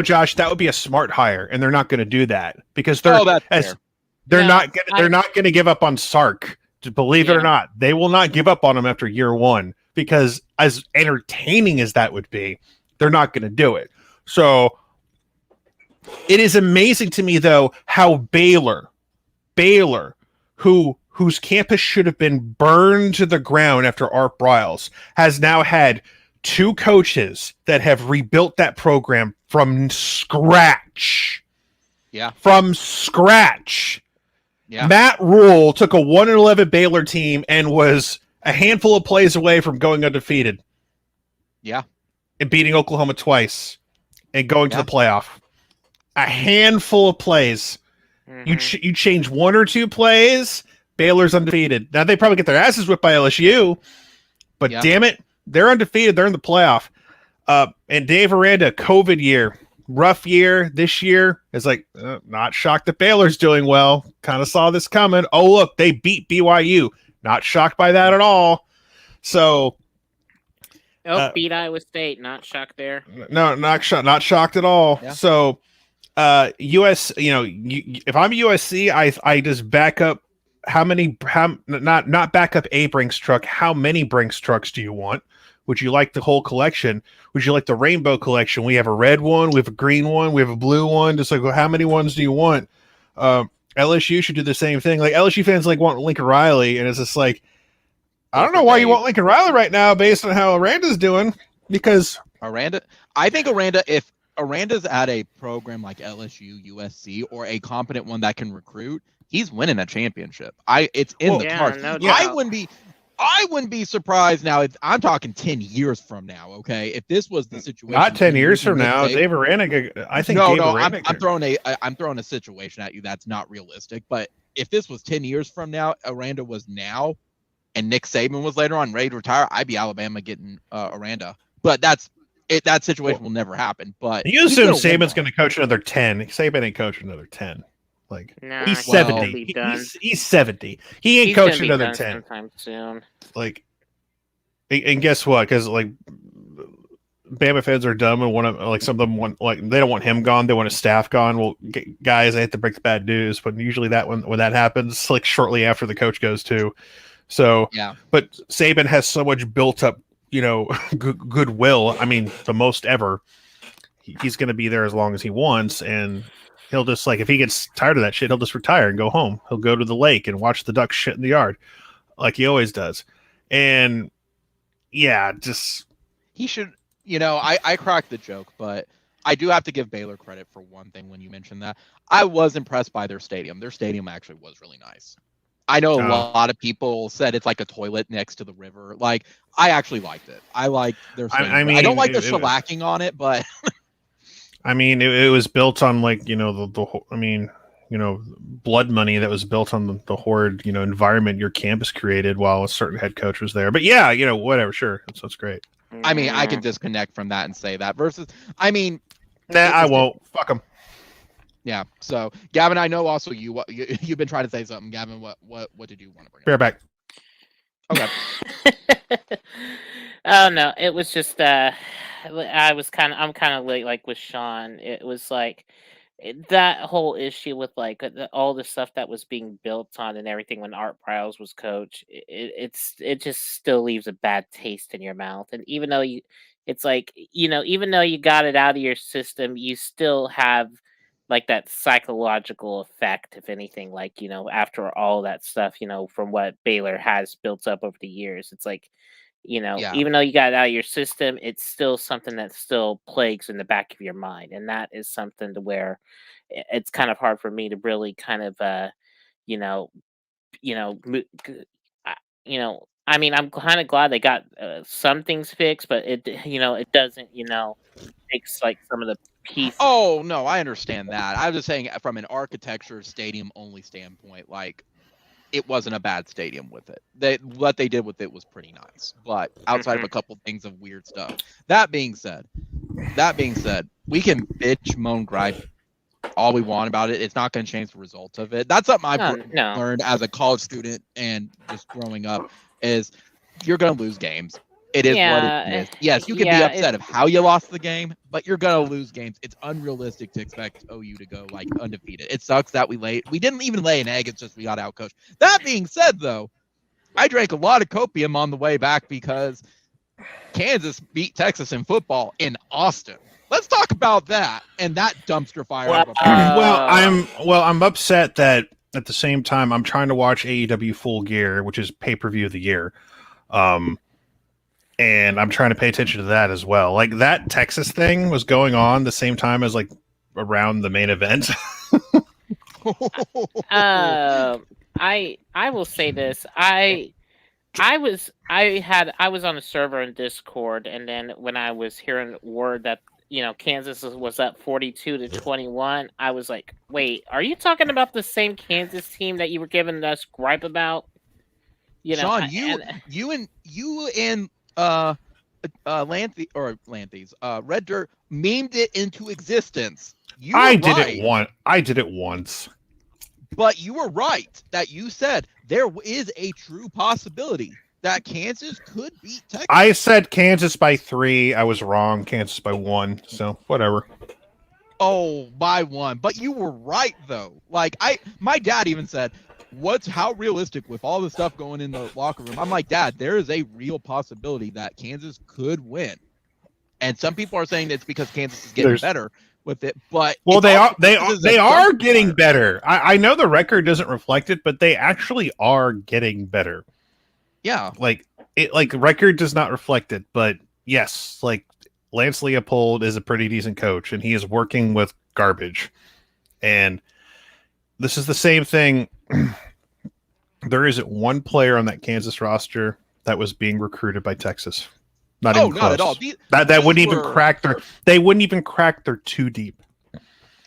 Josh, that would be a smart hire, and they're not going to do that because they're They're No, not going to give up on Sark. Believe it or not, they will not give up on him after year one, because as entertaining as that would be, they're not going to do it. So it is amazing to me, though, how Baylor, whose campus should have been burned to the ground after Art Briles, has now had 2 coaches that have rebuilt that program from scratch. Yeah. From scratch. Yeah. Matt Rule took a 1-11 Baylor team and was a handful of plays away from going undefeated. Yeah. And beating Oklahoma twice and going to the playoff. A handful of plays. Mm-hmm. You change 1 or 2 plays, Baylor's undefeated. Now they probably get their asses whipped by LSU, but damn it, they're undefeated. They're in the playoff. And Dave Aranda, COVID year. Rough year this year. Is like, not shocked that Baylor's doing well. Kind of saw this coming. Oh, look, they beat BYU. Not shocked by that at all. So, beat Iowa State. Not shocked there. No, not shocked at all. Yeah. So, US, if I'm USC, I just back up. Not back up a Brinks truck. How many Brinks trucks do you want? Would you like the whole collection? Would you like the rainbow collection? We have a red one, we have a green one, we have a blue one. Just like, well, how many ones do you want? LSU should do the same thing. Like, LSU fans want Lincoln Riley, and it's just like, I don't know why you want Lincoln Riley right now based on how Aranda's doing, because I think if Aranda's at a program like LSU, USC, or a competent one that can recruit, he's winning a championship. It's in the cards. No I wouldn't be surprised now. I'm talking 10 years from now. Okay, if this was the situation, not 10 years from now, Dave Aranda. I think I'm throwing a situation at you that's not realistic. But if this was 10 years from now, Aranda was now, and Nick Saban was later on ready to retire, I'd be Alabama getting Aranda. But that situation will never happen. But you assume Saban's going to coach another 10. Saban ain't coaching another 10. Like, he's 70. He's 70. He ain't coaching another 10 sometime soon. Like, and guess what? Because like, Bama fans are dumb and want to, like, some of them want, like, they don't want him gone. They want his staff gone. Well, guys, I hate to break the bad news, but usually when that happens, like, shortly after the coach goes too. So yeah. But Saban has so much built up, goodwill. I mean, the most ever. He's going to be there as long as he wants, and he'll just, like, if he gets tired of that shit, he'll just retire and go home. He'll go to the lake and watch the ducks shit in the yard, like he always does. And yeah, just he should. I cracked the joke, but I do have to give Baylor credit for one thing when you mentioned that. I was impressed by their stadium. Their stadium actually was really nice. I know a lot of people said it's like a toilet next to the river. Like, I actually liked it. I like their stadium. I mean, I don't like the shellacking on it, but I mean, it was built on, like, blood money that was built on the horrid, environment your campus created while a certain head coach was there. But yeah, whatever, sure, that's great. I mean, I can disconnect from that and say that versus, I mean, I won't. Fuck them. Yeah. So, Gavin, I know also you've been trying to say something. Gavin, what did you want to bring up? Bareback. Okay. Oh no, it was just I'm kind of like with Sean. It was like that whole issue with, like, all the stuff that was being built on and everything when Art Briles was coach. It just still leaves a bad taste in your mouth. And even though even though you got it out of your system, you still have, like, that psychological effect, if anything, like, after all that stuff, from what Baylor has built up over the years. It's like, even though you got it out of your system, it's still something that still plagues in the back of your mind. And that is something to where it's kind of hard for me to really kind of, I mean, I'm kind of glad they got some things fixed, but it doesn't, fix, like, some of the pieces. Oh no, I understand that. I was just saying from an architecture stadium only standpoint, like, it wasn't a bad stadium with it. What they did with it was pretty nice, but outside of a couple things of weird stuff. That being said, we can bitch, moan, gripe all we want about it. It's not going to change the results of it. That's something I've learned as a college student and just growing up, is you're going to lose games. It is what it is. Yes, you can be upset of how you lost the game, but you're gonna lose games. It's unrealistic to expect OU to go like undefeated. It sucks that we didn't even lay an egg. It's just we got outcoached. That being said, though, I drank a lot of copium on the way back because Kansas beat Texas in football in Austin. Let's talk about that and that dumpster fire. I'm upset that at the same time I'm trying to watch AEW Full Gear, which is pay-per-view of the year. And I'm trying to pay attention to that as well. Like that Texas thing was going on the same time as like around the main event. I will say this. I was on a server in Discord, and then when I was hearing word that Kansas was up 42-21, I was like, wait, are you talking about the same Kansas team that you were giving us gripe about? Sean, you and Lanthes, Red Dirt memed it into existence. I did it once. But you were right that you said there is a true possibility that Kansas could beat Texas. I said Kansas by 3. I was wrong. Kansas by 1. So whatever. Oh, by 1. But you were right though. Like my dad even said, how realistic with all the stuff going in the locker room? I'm like, Dad, there is a real possibility that Kansas could win. And some people are saying it's because Kansas is getting better with it, but they are getting better. I know the record doesn't reflect it, but they actually are getting better. Yeah. Like record does not reflect it, but yes, like Lance Leopold is a pretty decent coach and he is working with garbage. And this is the same thing. There isn't one player on that Kansas roster that was being recruited by Texas. Not even close. Not at all. That wouldn't even crack their. They wouldn't even crack their 2 deep.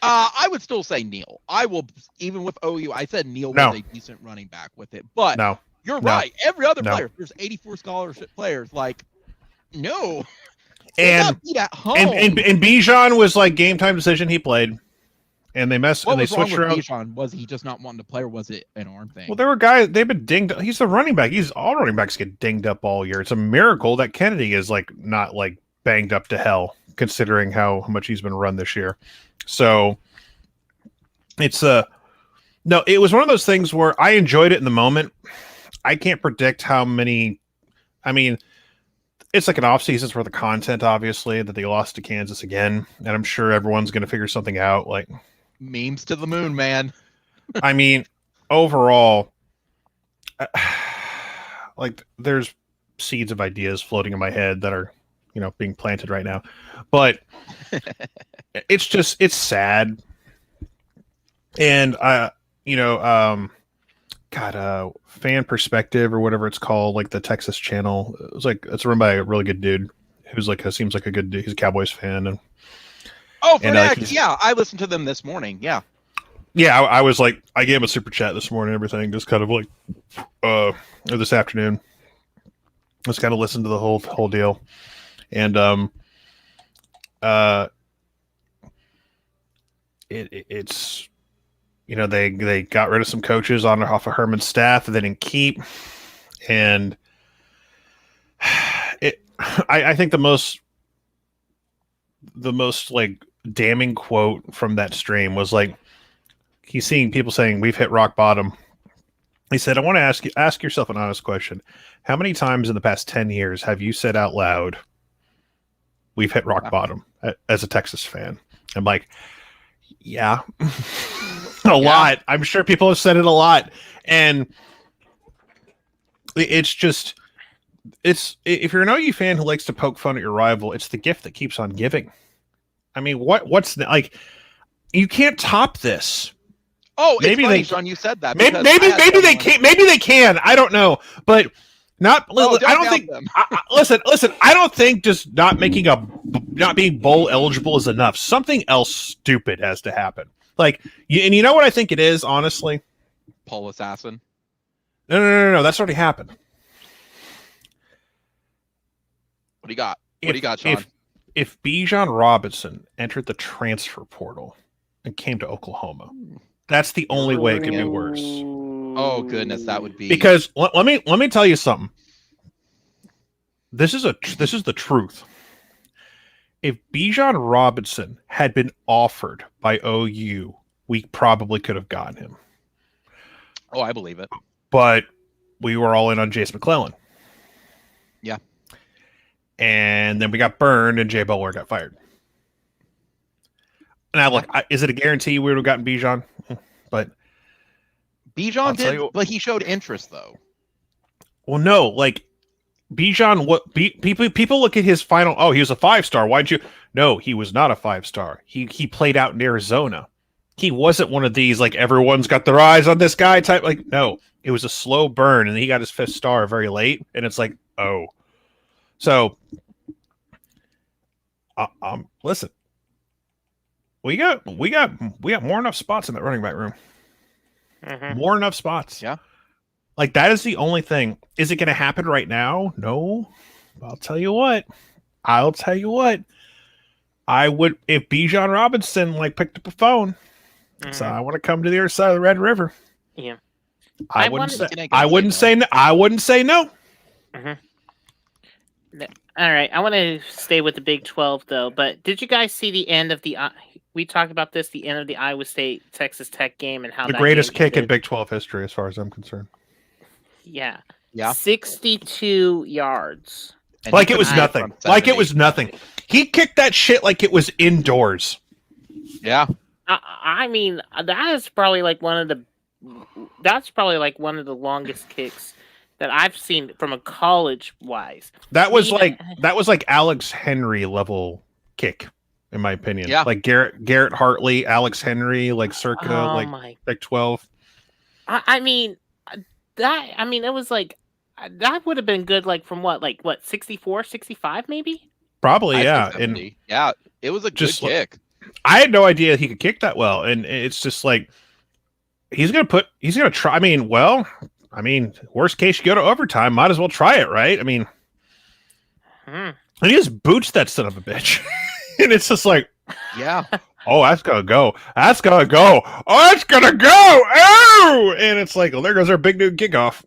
I would still say Neal. I will, even with OU. I said Neal was a decent running back with it, but you're right. Every other player, there's 84 scholarship players. Like, no, and Bijan was like game time decision. He played. And they messed and they switched around. Bijan? Was he just not wanting to play, or was it an arm thing? Well, there were guys, they've been dinged. He's the running back. All running backs get dinged up all year. It's a miracle that Kennedy is like not like banged up to hell, considering how much he's been run this year. So it's no, it was one of those things where I enjoyed it in the moment. I can't predict how many. I mean, it's like an off season's worth of content, obviously, that they lost to Kansas again, and I'm sure everyone's going to figure something out. Like. Memes to the moon, man. I mean, overall, like there's seeds of ideas floating in my head that are, being planted right now. But it's sad. And fan perspective or whatever it's called, like the Texas channel. It's run by a really good dude who's seems like a good dude. He's a Cowboys fan and I listened to them this morning. Yeah, I was like, I gave him a super chat this morning and everything, just kind of like, or this afternoon. Just kind of listened to the whole deal. And, it's, they got rid of some coaches off of Herman's staff and they didn't keep. And I think the most like damning quote from that stream was like, he's seeing people saying we've hit rock bottom. He said, I want to ask yourself an honest question. How many times in the past 10 years have you said out loud, we've hit rock bottom as a Texas fan? I'm like, yeah, a lot. I'm sure people have said it a lot. And it's just, if you're an OU fan who likes to poke fun at your rival, it's the gift that keeps on giving. I mean, what's like? You can't top this. Oh, maybe funny, Sean, you said that. Maybe they can. Maybe they can. I don't know, but not. I don't think. Listen. I don't think just not being bowl eligible is enough. Something else stupid has to happen. Like, and you know what I think it is, honestly. Paul Assassin. No. That's already happened. What do you got? What do you got, Sean? If Bijan Robinson entered the transfer portal and came to Oklahoma, that's the only way it could be worse. Oh goodness, that would be because let me tell you something. this is the truth. If Bijan Robinson had been offered by OU, we probably could have gotten him. Oh, I believe it. But we were all in on Jace McClellan. Yeah. And then we got burned and Jay Butler got fired. Now, look, is it a guarantee we would have gotten Bijan? But Bijan did, but he showed interest, though. Well, no, like, Bijan, people look at his final, oh, he was a 5-star. Why'd you? No, he was not a 5-star. He played out in Arizona. He wasn't one of these, like, everyone's got their eyes on this guy type. Like, no, it was a slow burn, and he got his 5th star very late, and it's like, oh. So, listen, we got more enough spots in that running back room. Mhm. More enough spots. Yeah. Like, that is the only thing. Is it going to happen right now? No. I'll tell you what. I would, if Bijan Robinson, like, picked up a phone, so I want to come to the other side of the Red River. Yeah. I wouldn't say no. I wouldn't say no. All right. I want to stay with the Big 12, though. But did you guys see the end of the... we talked about this, the end of the Iowa State-Texas Tech game and how the greatest kick in Big 12 history, as far as I'm concerned. Yeah. Yeah. 62 yards. And like it was nothing. Like it was nothing. He kicked that shit like it was indoors. Yeah. I mean, that's probably like one of the longest kicks that I've seen from a college wise. That was like Alex Henry level kick, in my opinion. Yeah. Like Garrett Hartley, Alex Henry, like circa like 12. I mean, it was like that would have been good. Like from what 64, 65 maybe. Probably, yeah. And yeah, it was a good kick. I had no idea he could kick that well, and it's just like he's gonna try. I mean, worst case, you go to overtime. Might as well try it, right? I mean, and he just boots that son of a bitch, and it's just like, yeah. Oh, that's gonna go. That's gonna go. Oh, that's gonna go. Oh, and it's like, well, there goes our Big Noon Kickoff.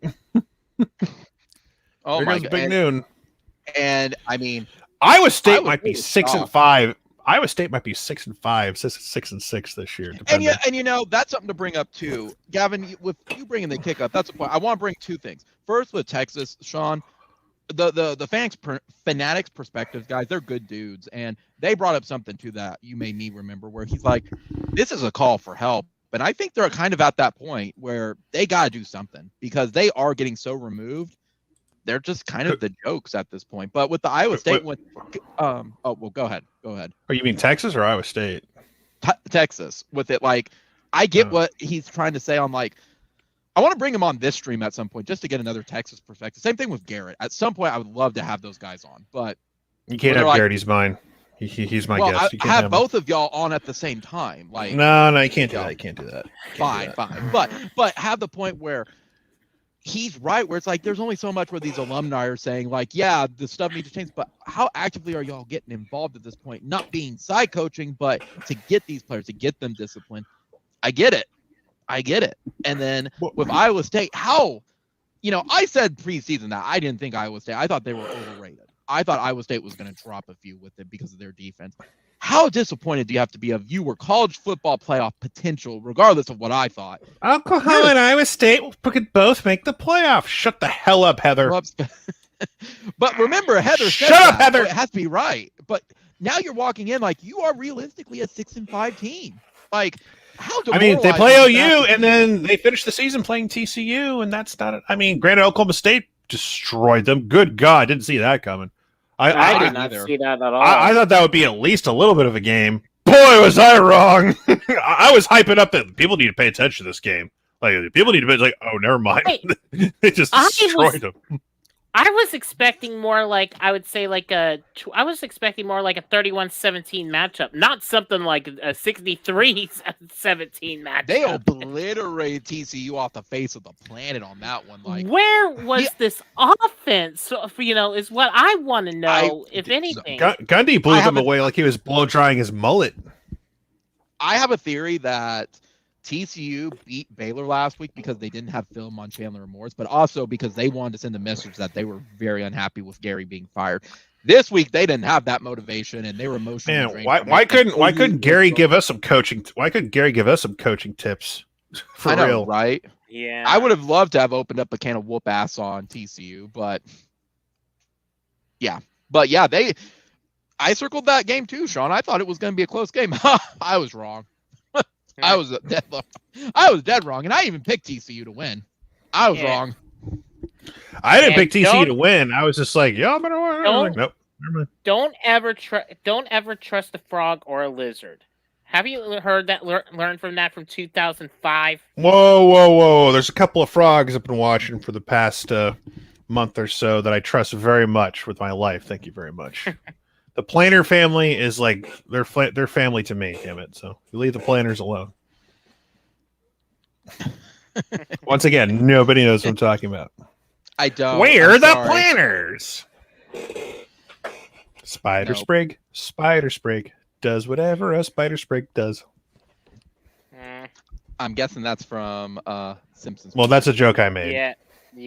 Oh there my goes Big Noon. And I mean, Iowa State might be 6-5. Iowa State might be 6-5, 6-6 this year. And that's something to bring up too, Gavin. With you bringing the kick up, that's a point. I want to bring two things. First, with Texas, Sean, the fanatics perspective, guys, they're good dudes, and they brought up something to that you made me remember, where he's like, "This is a call for help," and I think they're kind of at that point where they got to do something because they are getting so removed. They're just kind of the jokes at this point. But with the Iowa State one, go ahead. Oh, you mean Texas or Iowa State? Texas with it. Like, I get what he's trying to say on, like, I want to bring him on this stream at some point just to get another Texas perspective. Same thing with Garrett. At some point, I would love to have those guys on, but you can't have Garrett. He's mine. He's my guest. I have both of y'all on at the same time. Like, no, you can't do that. You can't do that. Fine. But have the point where he's right, where it's like there's only so much where these alumni are saying, like, yeah, the stuff needs to change, but how actively are y'all getting involved at this point? Not being side coaching, but to get these players, to get them disciplined. I get it. And then with Iowa State, I said preseason that I didn't think Iowa State, I thought they were overrated. I thought Iowa State was going to drop a few with it because of their defense. How disappointed do you have to be of your college football playoff potential, regardless of what I thought? Oklahoma and Iowa State could both make the playoff. Shut the hell up, Heather. But remember, Heather said Shut up, Heather. So it has to be right. But now you're walking in like you are realistically a 6-5 team. Like, they play OU and then they finish the season playing TCU, and that's not it. I mean, granted, Oklahoma State destroyed them. Good God, didn't see that coming. I did not see that at all. I thought that would be at least a little bit of a game. Boy, was I wrong. I was hyping up that people need to pay attention to this game. Like, people need to be like, oh, never mind. They just destroyed them. I was expecting more like, I was expecting more like a 31-17 matchup, not something like a 63-17 matchup. They obliterated TCU off the face of the planet on that one. Like, where was this offense? Is what I want to know, if anything. Gundy blew them away like he was blow drying his mullet. I have a theory that TCU beat Baylor last week because they didn't have film on Chandler Morris, but also because they wanted to send a message that they were very unhappy with Gary being fired. This week they didn't have that motivation and they were emotionally Man, drained. why couldn't Gary give us some coaching? Why couldn't Gary give us some coaching tips? For I know, real, right? Yeah. I would have loved to have opened up a can of whoop ass on TCU, but yeah, I circled that game too, Sean. I thought it was going to be a close game. I was wrong. I was dead wrong, and I even picked TCU to win. I was wrong. I didn't pick TCU to win. I was just like, y'all better win. I was like, nope. Never mind. Don't ever trust a frog or a lizard. Have you heard that? Learned from that from 2005. Whoa! There's a couple of frogs I've been watching for the past month or so that I trust very much with my life. Thank you very much. The Planner family is like they're family to me. Damn it! So you leave the Planners alone. Once again, nobody knows what I'm talking about. I don't. Where the Planners? Spider Sprig does whatever a spider sprig does. I'm guessing that's from Simpsons. Well, that's a joke I made. Yeah.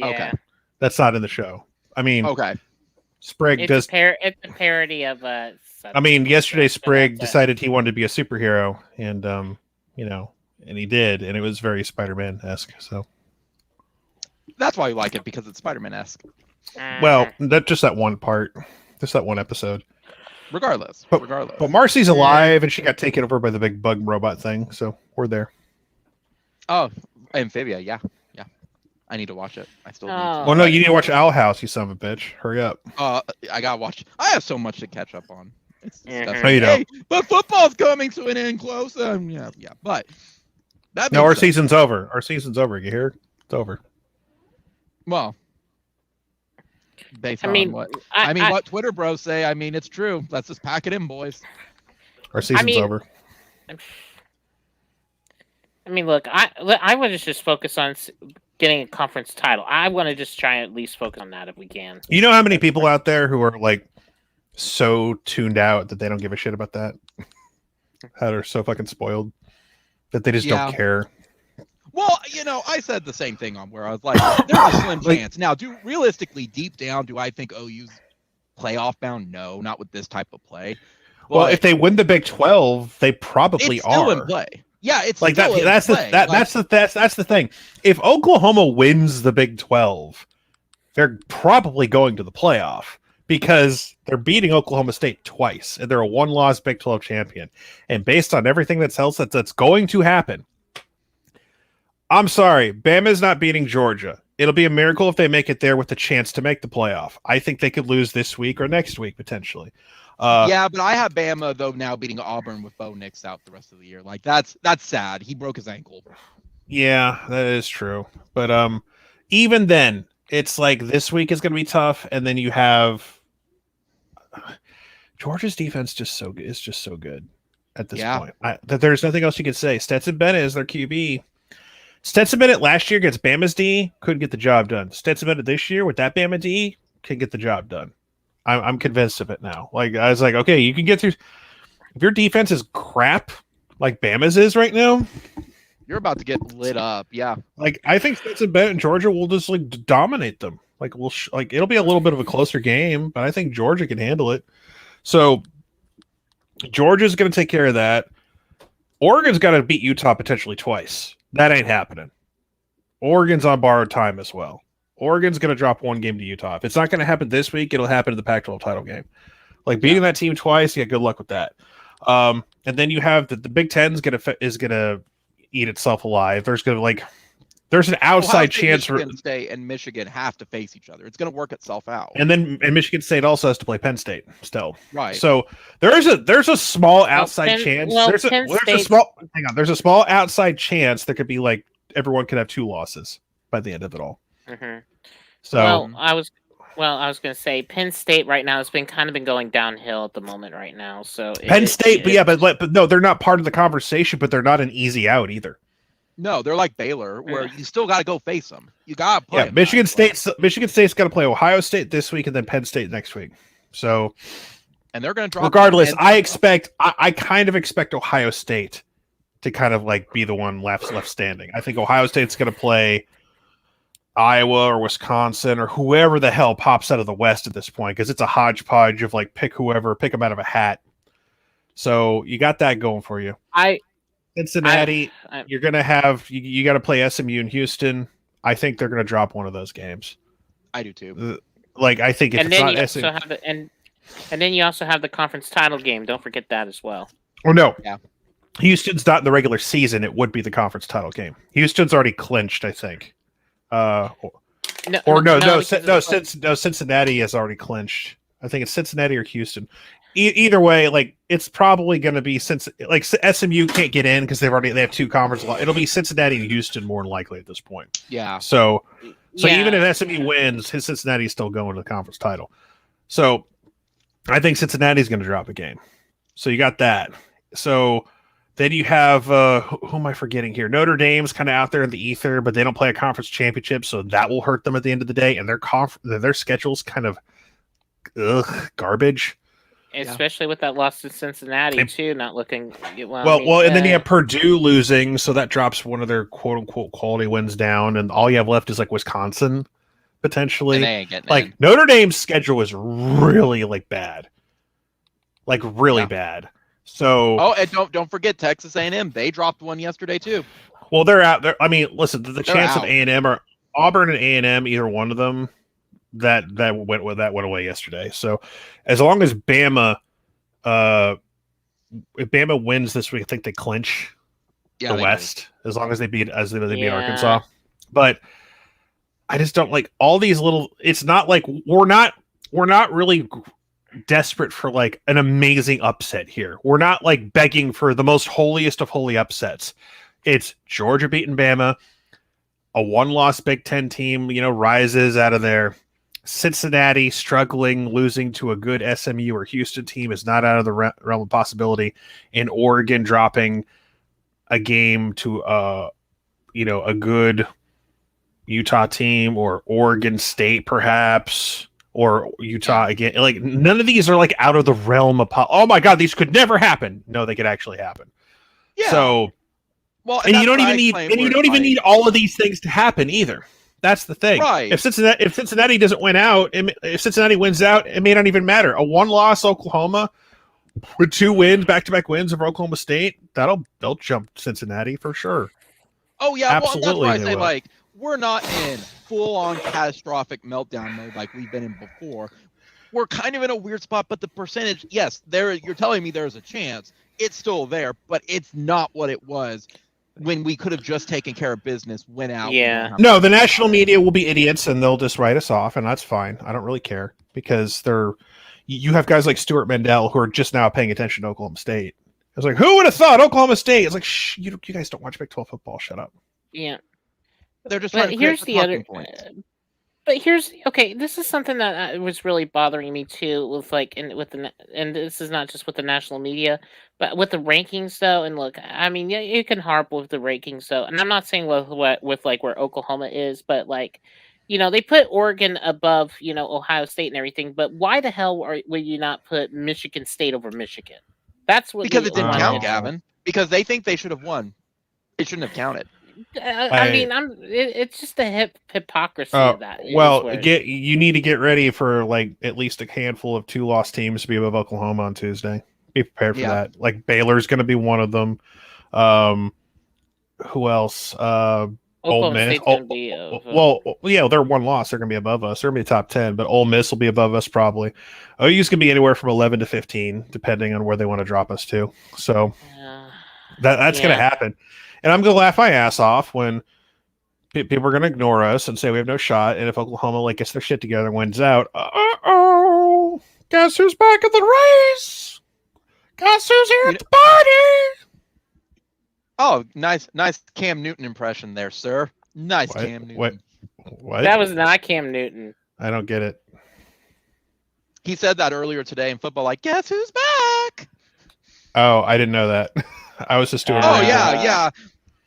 Okay. That's not in the show. I mean, okay. Sprig it's it's a parody of I mean, yesterday Sprig decided he wanted to be a superhero, and and he did, and it was very Spider-Man-esque. So that's why you like it, because it's Spider-Man-esque. Well, just that one part, just that one episode. Regardless. But Marcy's alive, and she got taken over by the big bug robot thing, so we're there. Oh, Amphibia, yeah. I need to watch it. I still need to. Well, no, you need to watch Owl House, you son of a bitch. Hurry up. I gotta watch. I have so much to catch up on. It's No, you don't. Hey, but football's coming to an end close. Yeah. But that. No, our season's over. Our season's over. You hear? It's over. Well, based on what what Twitter bros say. I mean, it's true. Let's just pack it in, boys. Our season's over. I mean, look, I want to just focus on getting a conference title. I want to just try and at least focus on that if we can. You know how many people out there who are like so tuned out that they don't give a shit about that? How they're so fucking spoiled that they just don't care. Well, I said the same thing on where I was like, there's a slim chance. Now, realistically, deep down, do I think OU's playoff bound? No, not with this type of play. But well, if they win the Big 12, they probably are. Still in play. Yeah, it's like that. That's the thing. If Oklahoma wins the Big 12, they're probably going to the playoff because they're beating Oklahoma State twice, and they're a one-loss Big 12 champion. And based on everything that's going to happen, I'm sorry, Bama's not beating Georgia. It'll be a miracle if they make it there with the chance to make the playoff. I think they could lose this week or next week potentially. But I have Bama though now beating Auburn with Bo Nix out the rest of the year. Like that's sad. He broke his ankle. Yeah, that is true. But even then, it's like this week is going to be tough, and then you have Georgia's defense is just so good at this point. That there's nothing else you can say. Stetson Bennett is their QB. Stetson Bennett last year against Bama's D couldn't get the job done. Stetson Bennett this year with that Bama D can get the job done. I'm convinced of it now. Like I was like, okay, you can get through. If your defense is crap, like Bama's is right now, you're about to get lit up. Yeah. Like I think Stetson Bennett and Georgia will just like dominate them. Like it'll be a little bit of a closer game, but I think Georgia can handle it. So Georgia's going to take care of that. Oregon's got to beat Utah potentially twice. That ain't happening. Oregon's on borrowed time as well. Oregon's going to drop one game to Utah. If it's not going to happen this week, it'll happen in the Pac-12 title game. Like beating that team twice, good luck with that. And then you have the Big Ten is going to eat itself alive. There's an outside chance Michigan State and Michigan have to face each other. It's going to work itself out. And Michigan State also has to play Penn State still. Right. So there's a small outside chance. There's a small outside chance there could be like everyone could have 2 losses by the end of it all. Mm-hmm. So I was going to say Penn State right now has been going downhill at the moment right now. So Penn State, but no, they're not part of the conversation, but they're not an easy out either. No, they're like Baylor, where you still got to go face them. You got to play. Yeah, Michigan State's got to play Ohio State this week and then Penn State next week. So, and they're going to drop. Regardless, I kind of expect Ohio State to kind of like be the one left standing. I think Ohio State's going to play Iowa or Wisconsin or whoever the hell pops out of the West at this point, because it's a hodgepodge of like pick them out of a hat. So you got that going for you. Cincinnati, you're going to have you got to play SMU in Houston. I think they're going to drop one of those games. I do too. I think if and it's then not you SMU, also have and then you also have the conference title game. Don't forget that as well. or no, Yeah. Houston's not in the regular season. It would be the conference title game. Houston's already clinched, I think. Cincinnati has already clinched. I think it's Cincinnati or Houston. Either way, like it's probably going to be SMU can't get in because they have two conference. It'll be Cincinnati and Houston more than likely at this point. Yeah. So even if SMU wins, Cincinnati's still going to the conference title. So I think Cincinnati's going to drop a game. So you got that. So then you have who am I forgetting here? Notre Dame's kind of out there in the ether, but they don't play a conference championship, so that will hurt them at the end of the day. And their schedule's kind of garbage. Especially with that loss to Cincinnati too, not looking well. And then you have Purdue losing, so that drops one of their quote unquote quality wins down, and all you have left is like Wisconsin potentially. And they ain't getting like in. Notre Dame's schedule is really bad, bad. So and don't forget Texas A&M. They dropped one yesterday too. Well, they're out there. I mean, listen, the chance out. of A&M or Auburn and A&M, either one of them. That went away yesterday. So as long as Bama, if Bama wins this week, I think they clinch the West. Do. As long as they beat beat Arkansas. But I just don't like all these little. It's not like we're not really desperate for like an amazing upset here. We're not like begging for the most holiest of holy upsets. It's Georgia beating Bama. A one-loss Big Ten team, rises out of there. Cincinnati struggling, losing to a good SMU or Houston team is not out of the realm of possibility. And Oregon dropping a game to a good Utah team or Oregon State perhaps, or Utah again. Like none of these are like out of the realm of oh my god, these could never happen. No, they could actually happen. Yeah. So and you don't even need all of these things to happen either. That's the thing. Right. If Cincinnati doesn't win out, if Cincinnati wins out, it may not even matter. A one-loss Oklahoma with 2 wins, back-to-back wins over Oklahoma State, they'll jump Cincinnati for sure. Oh yeah, absolutely. Well, that's why I say like we're not in full-on catastrophic meltdown mode like we've been in before. We're kind of in a weird spot, but the percentage, yes, you're telling me there's a chance. It's still there, but it's not what it was when we could have just taken care of business, went out. Yeah. No, the national media will be idiots and they'll just write us off, and that's fine. I don't really care because you have guys like Stuart Mendel who are just now paying attention to Oklahoma State. It's like, who would have thought Oklahoma State? It's like, shh, you guys don't watch Big 12 football. Shut up. Yeah. They're just trying to create the talking points. But this is something that was really bothering me too, with and this is not just with the national media, but with the rankings though. And look, I mean, you can harp with the rankings though, and I'm not saying with where Oklahoma is, but they put Oregon above Ohio State and everything, but why the hell would you not put Michigan State over Michigan? That's what because it didn't count, Gavin. Because they think they should have won. It shouldn't have counted. It's just the hypocrisy of that. Well, you need to get ready for like at least a handful of 2-loss teams to be above Oklahoma on Tuesday. Be prepared for that. Like Baylor's going to be one of them. Who else? Ole Miss. They're 1 loss. They're going to be above us. They're going to be top 10, but Ole Miss will be above us probably. OU's going to be anywhere from 11 to 15, depending on where they want to drop us to. So that's going to happen. And I'm going to laugh my ass off when people are going to ignore us and say we have no shot. And if Oklahoma gets their shit together and wins out, guess who's back in the race? Guess who's here at the party? Oh, nice Cam Newton impression there, sir. Nice Cam Newton. What? That was not Cam Newton. I don't get it. He said that earlier today in football, like, guess who's back? Oh, I didn't know that. I was just doing yeah.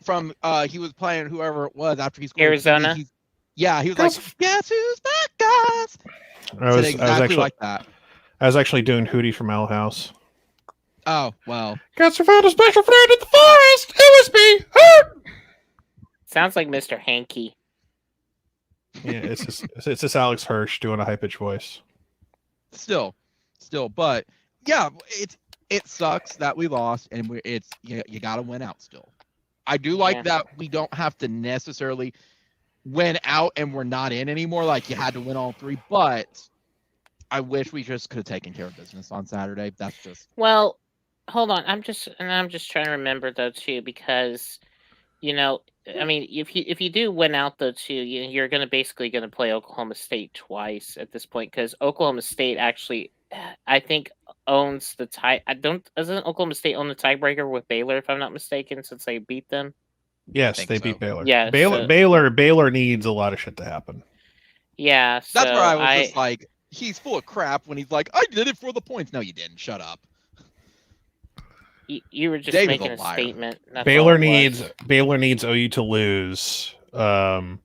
From he was playing whoever it was after he scored Arizona. He was like, guess who's back, guys? I was exactly actually like that. I was actually doing Hootie from Owl House. Oh, well. Got to find a special friend in the forest. It was me. Hurt. Sounds like Mr. Hanky. Yeah, it's just Alex Hirsch doing a high pitched voice. Still, but yeah, it sucks that we lost, and you got to win out still. I do like that we don't have to necessarily win out and we're not in anymore. Like you had to win all three, but I wish we just could have taken care of business on Saturday. That's just hold on. I'm just trying to remember though too, because I mean, if you do win out though too, you're basically gonna play Oklahoma State twice at this point, because Oklahoma State actually, I think, owns the tie. Doesn't Oklahoma State own the tiebreaker with Baylor, if I'm not mistaken, since they beat them? Yes, they beat Baylor. Yeah, Baylor needs a lot of shit to happen. Yeah, that's where I was just like, he's full of crap when he's like, I did it for the points. No, you didn't. Shut up. You were just David's making a statement. Baylor needs OU to lose on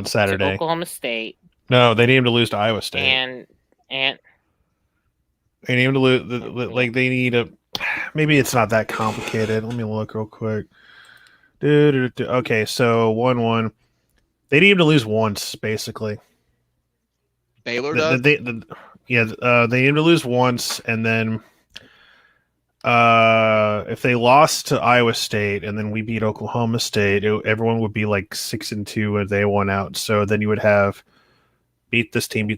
Saturday. Oklahoma State. No, they need him to lose to Iowa State. And they need him to lose. Like they need a. Maybe it's not that complicated. Let me look real quick. Okay, so 1-1. They need him to lose once, basically. Baylor does. They need him to lose once, and then. If they lost to Iowa State and then we beat Oklahoma State, everyone would be like 6-2 and they won out. So then you would have beat this team.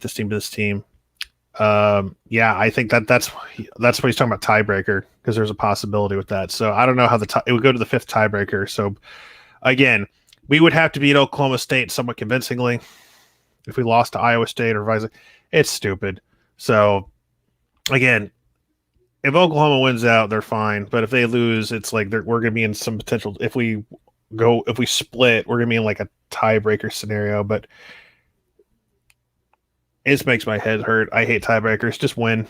Yeah, I think that's what he's talking about, tiebreaker, because there's a possibility with that. So I don't know how it would go to the fifth tiebreaker. So again, we would have to beat Oklahoma State somewhat convincingly. If we lost to Iowa State or vice versa, it's stupid. So again, if Oklahoma wins out, they're fine. But if they lose, it's like we're going to be in some potential. If we split, we're going to be in like a tiebreaker scenario. But it makes my head hurt. I hate tiebreakers. Just win.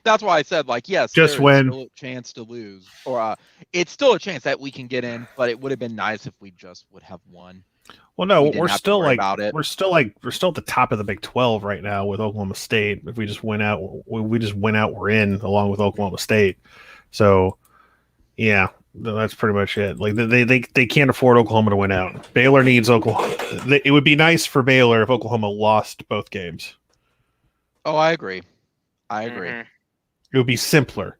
That's why I said, like, yes, just win. Still a chance to lose, or it's still a chance that we can get in. But it would have been nice if we just would have won. Well, no, we're still at the top of the Big 12 right now with Oklahoma State. If we just win out, we're in along with Oklahoma State. So, yeah, that's pretty much it. Like they can't afford Oklahoma to win out. Baylor needs Oklahoma. It would be nice for Baylor if Oklahoma lost both games. Oh, I agree. Mm-hmm. It would be simpler.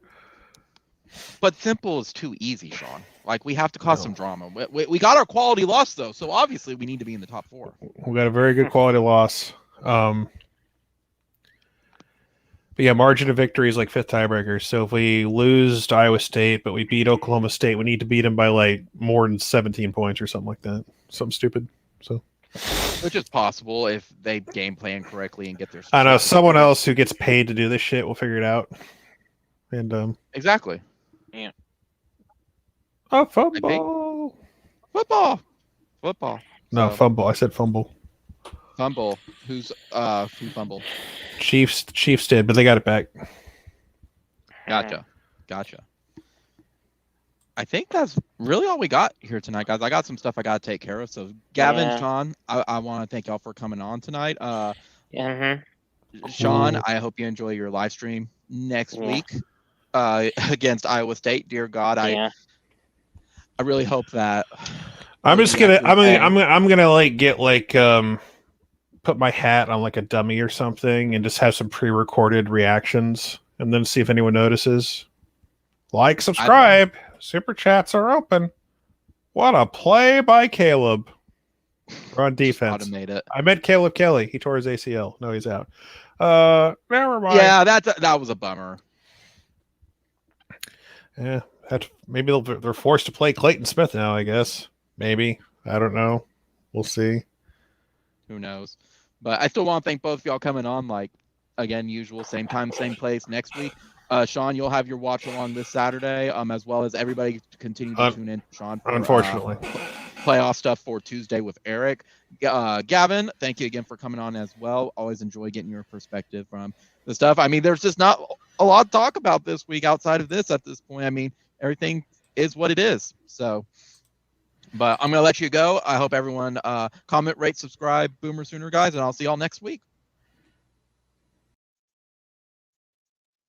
But simple is too easy, Sean. Like, we have to cause some drama. We got our quality loss, though, so obviously we need to be in the top 4. We got a very good quality loss. But yeah, margin of victory is like fifth tiebreaker. So if we lose to Iowa State, but we beat Oklahoma State, we need to beat them by like more than 17 points or something like that. Something stupid. So, which is possible if they game plan correctly and get their. I know someone else who gets paid to do this shit will figure it out. And exactly. Yeah. Oh, fumble. Football. No, fumble. I said fumble. Fumble. Who fumbled? Chiefs did, but they got it back. Gotcha. I think that's really all we got here tonight, guys. I got some stuff I got to take care of. So, Gavin, Sean, I want to thank y'all for coming on tonight. Sean, I hope you enjoy your live stream next week against Iowa State. Dear God, I really hope that. I'm gonna like get like put my hat on like a dummy or something and just have some pre-recorded reactions and then see if anyone notices. Like, subscribe, super chats are open. What a play by Caleb. We're on defense. I met Caleb Kelly. He tore his ACL. No, he's out. Never mind. Yeah, that was a bummer. Yeah, maybe they're forced to play Clayton Smith now, I guess. Maybe. I don't know. We'll see. Who knows? But I still want to thank both of y'all coming on. Like, again, usual, same time, same place next week. Sean, you'll have your watch along this Saturday, as well as everybody continue to tune in, Sean. For, unfortunately. Playoff stuff for Tuesday with Eric. Gavin, thank you again for coming on as well. Always enjoy getting your perspective from the stuff. I mean, there's just not a lot to talk about this week outside of this at this point. I mean, everything is what it is. So, but I'm going to let you go. I hope everyone comment, rate, subscribe, Boomer Sooner, guys, and I'll see y'all next week.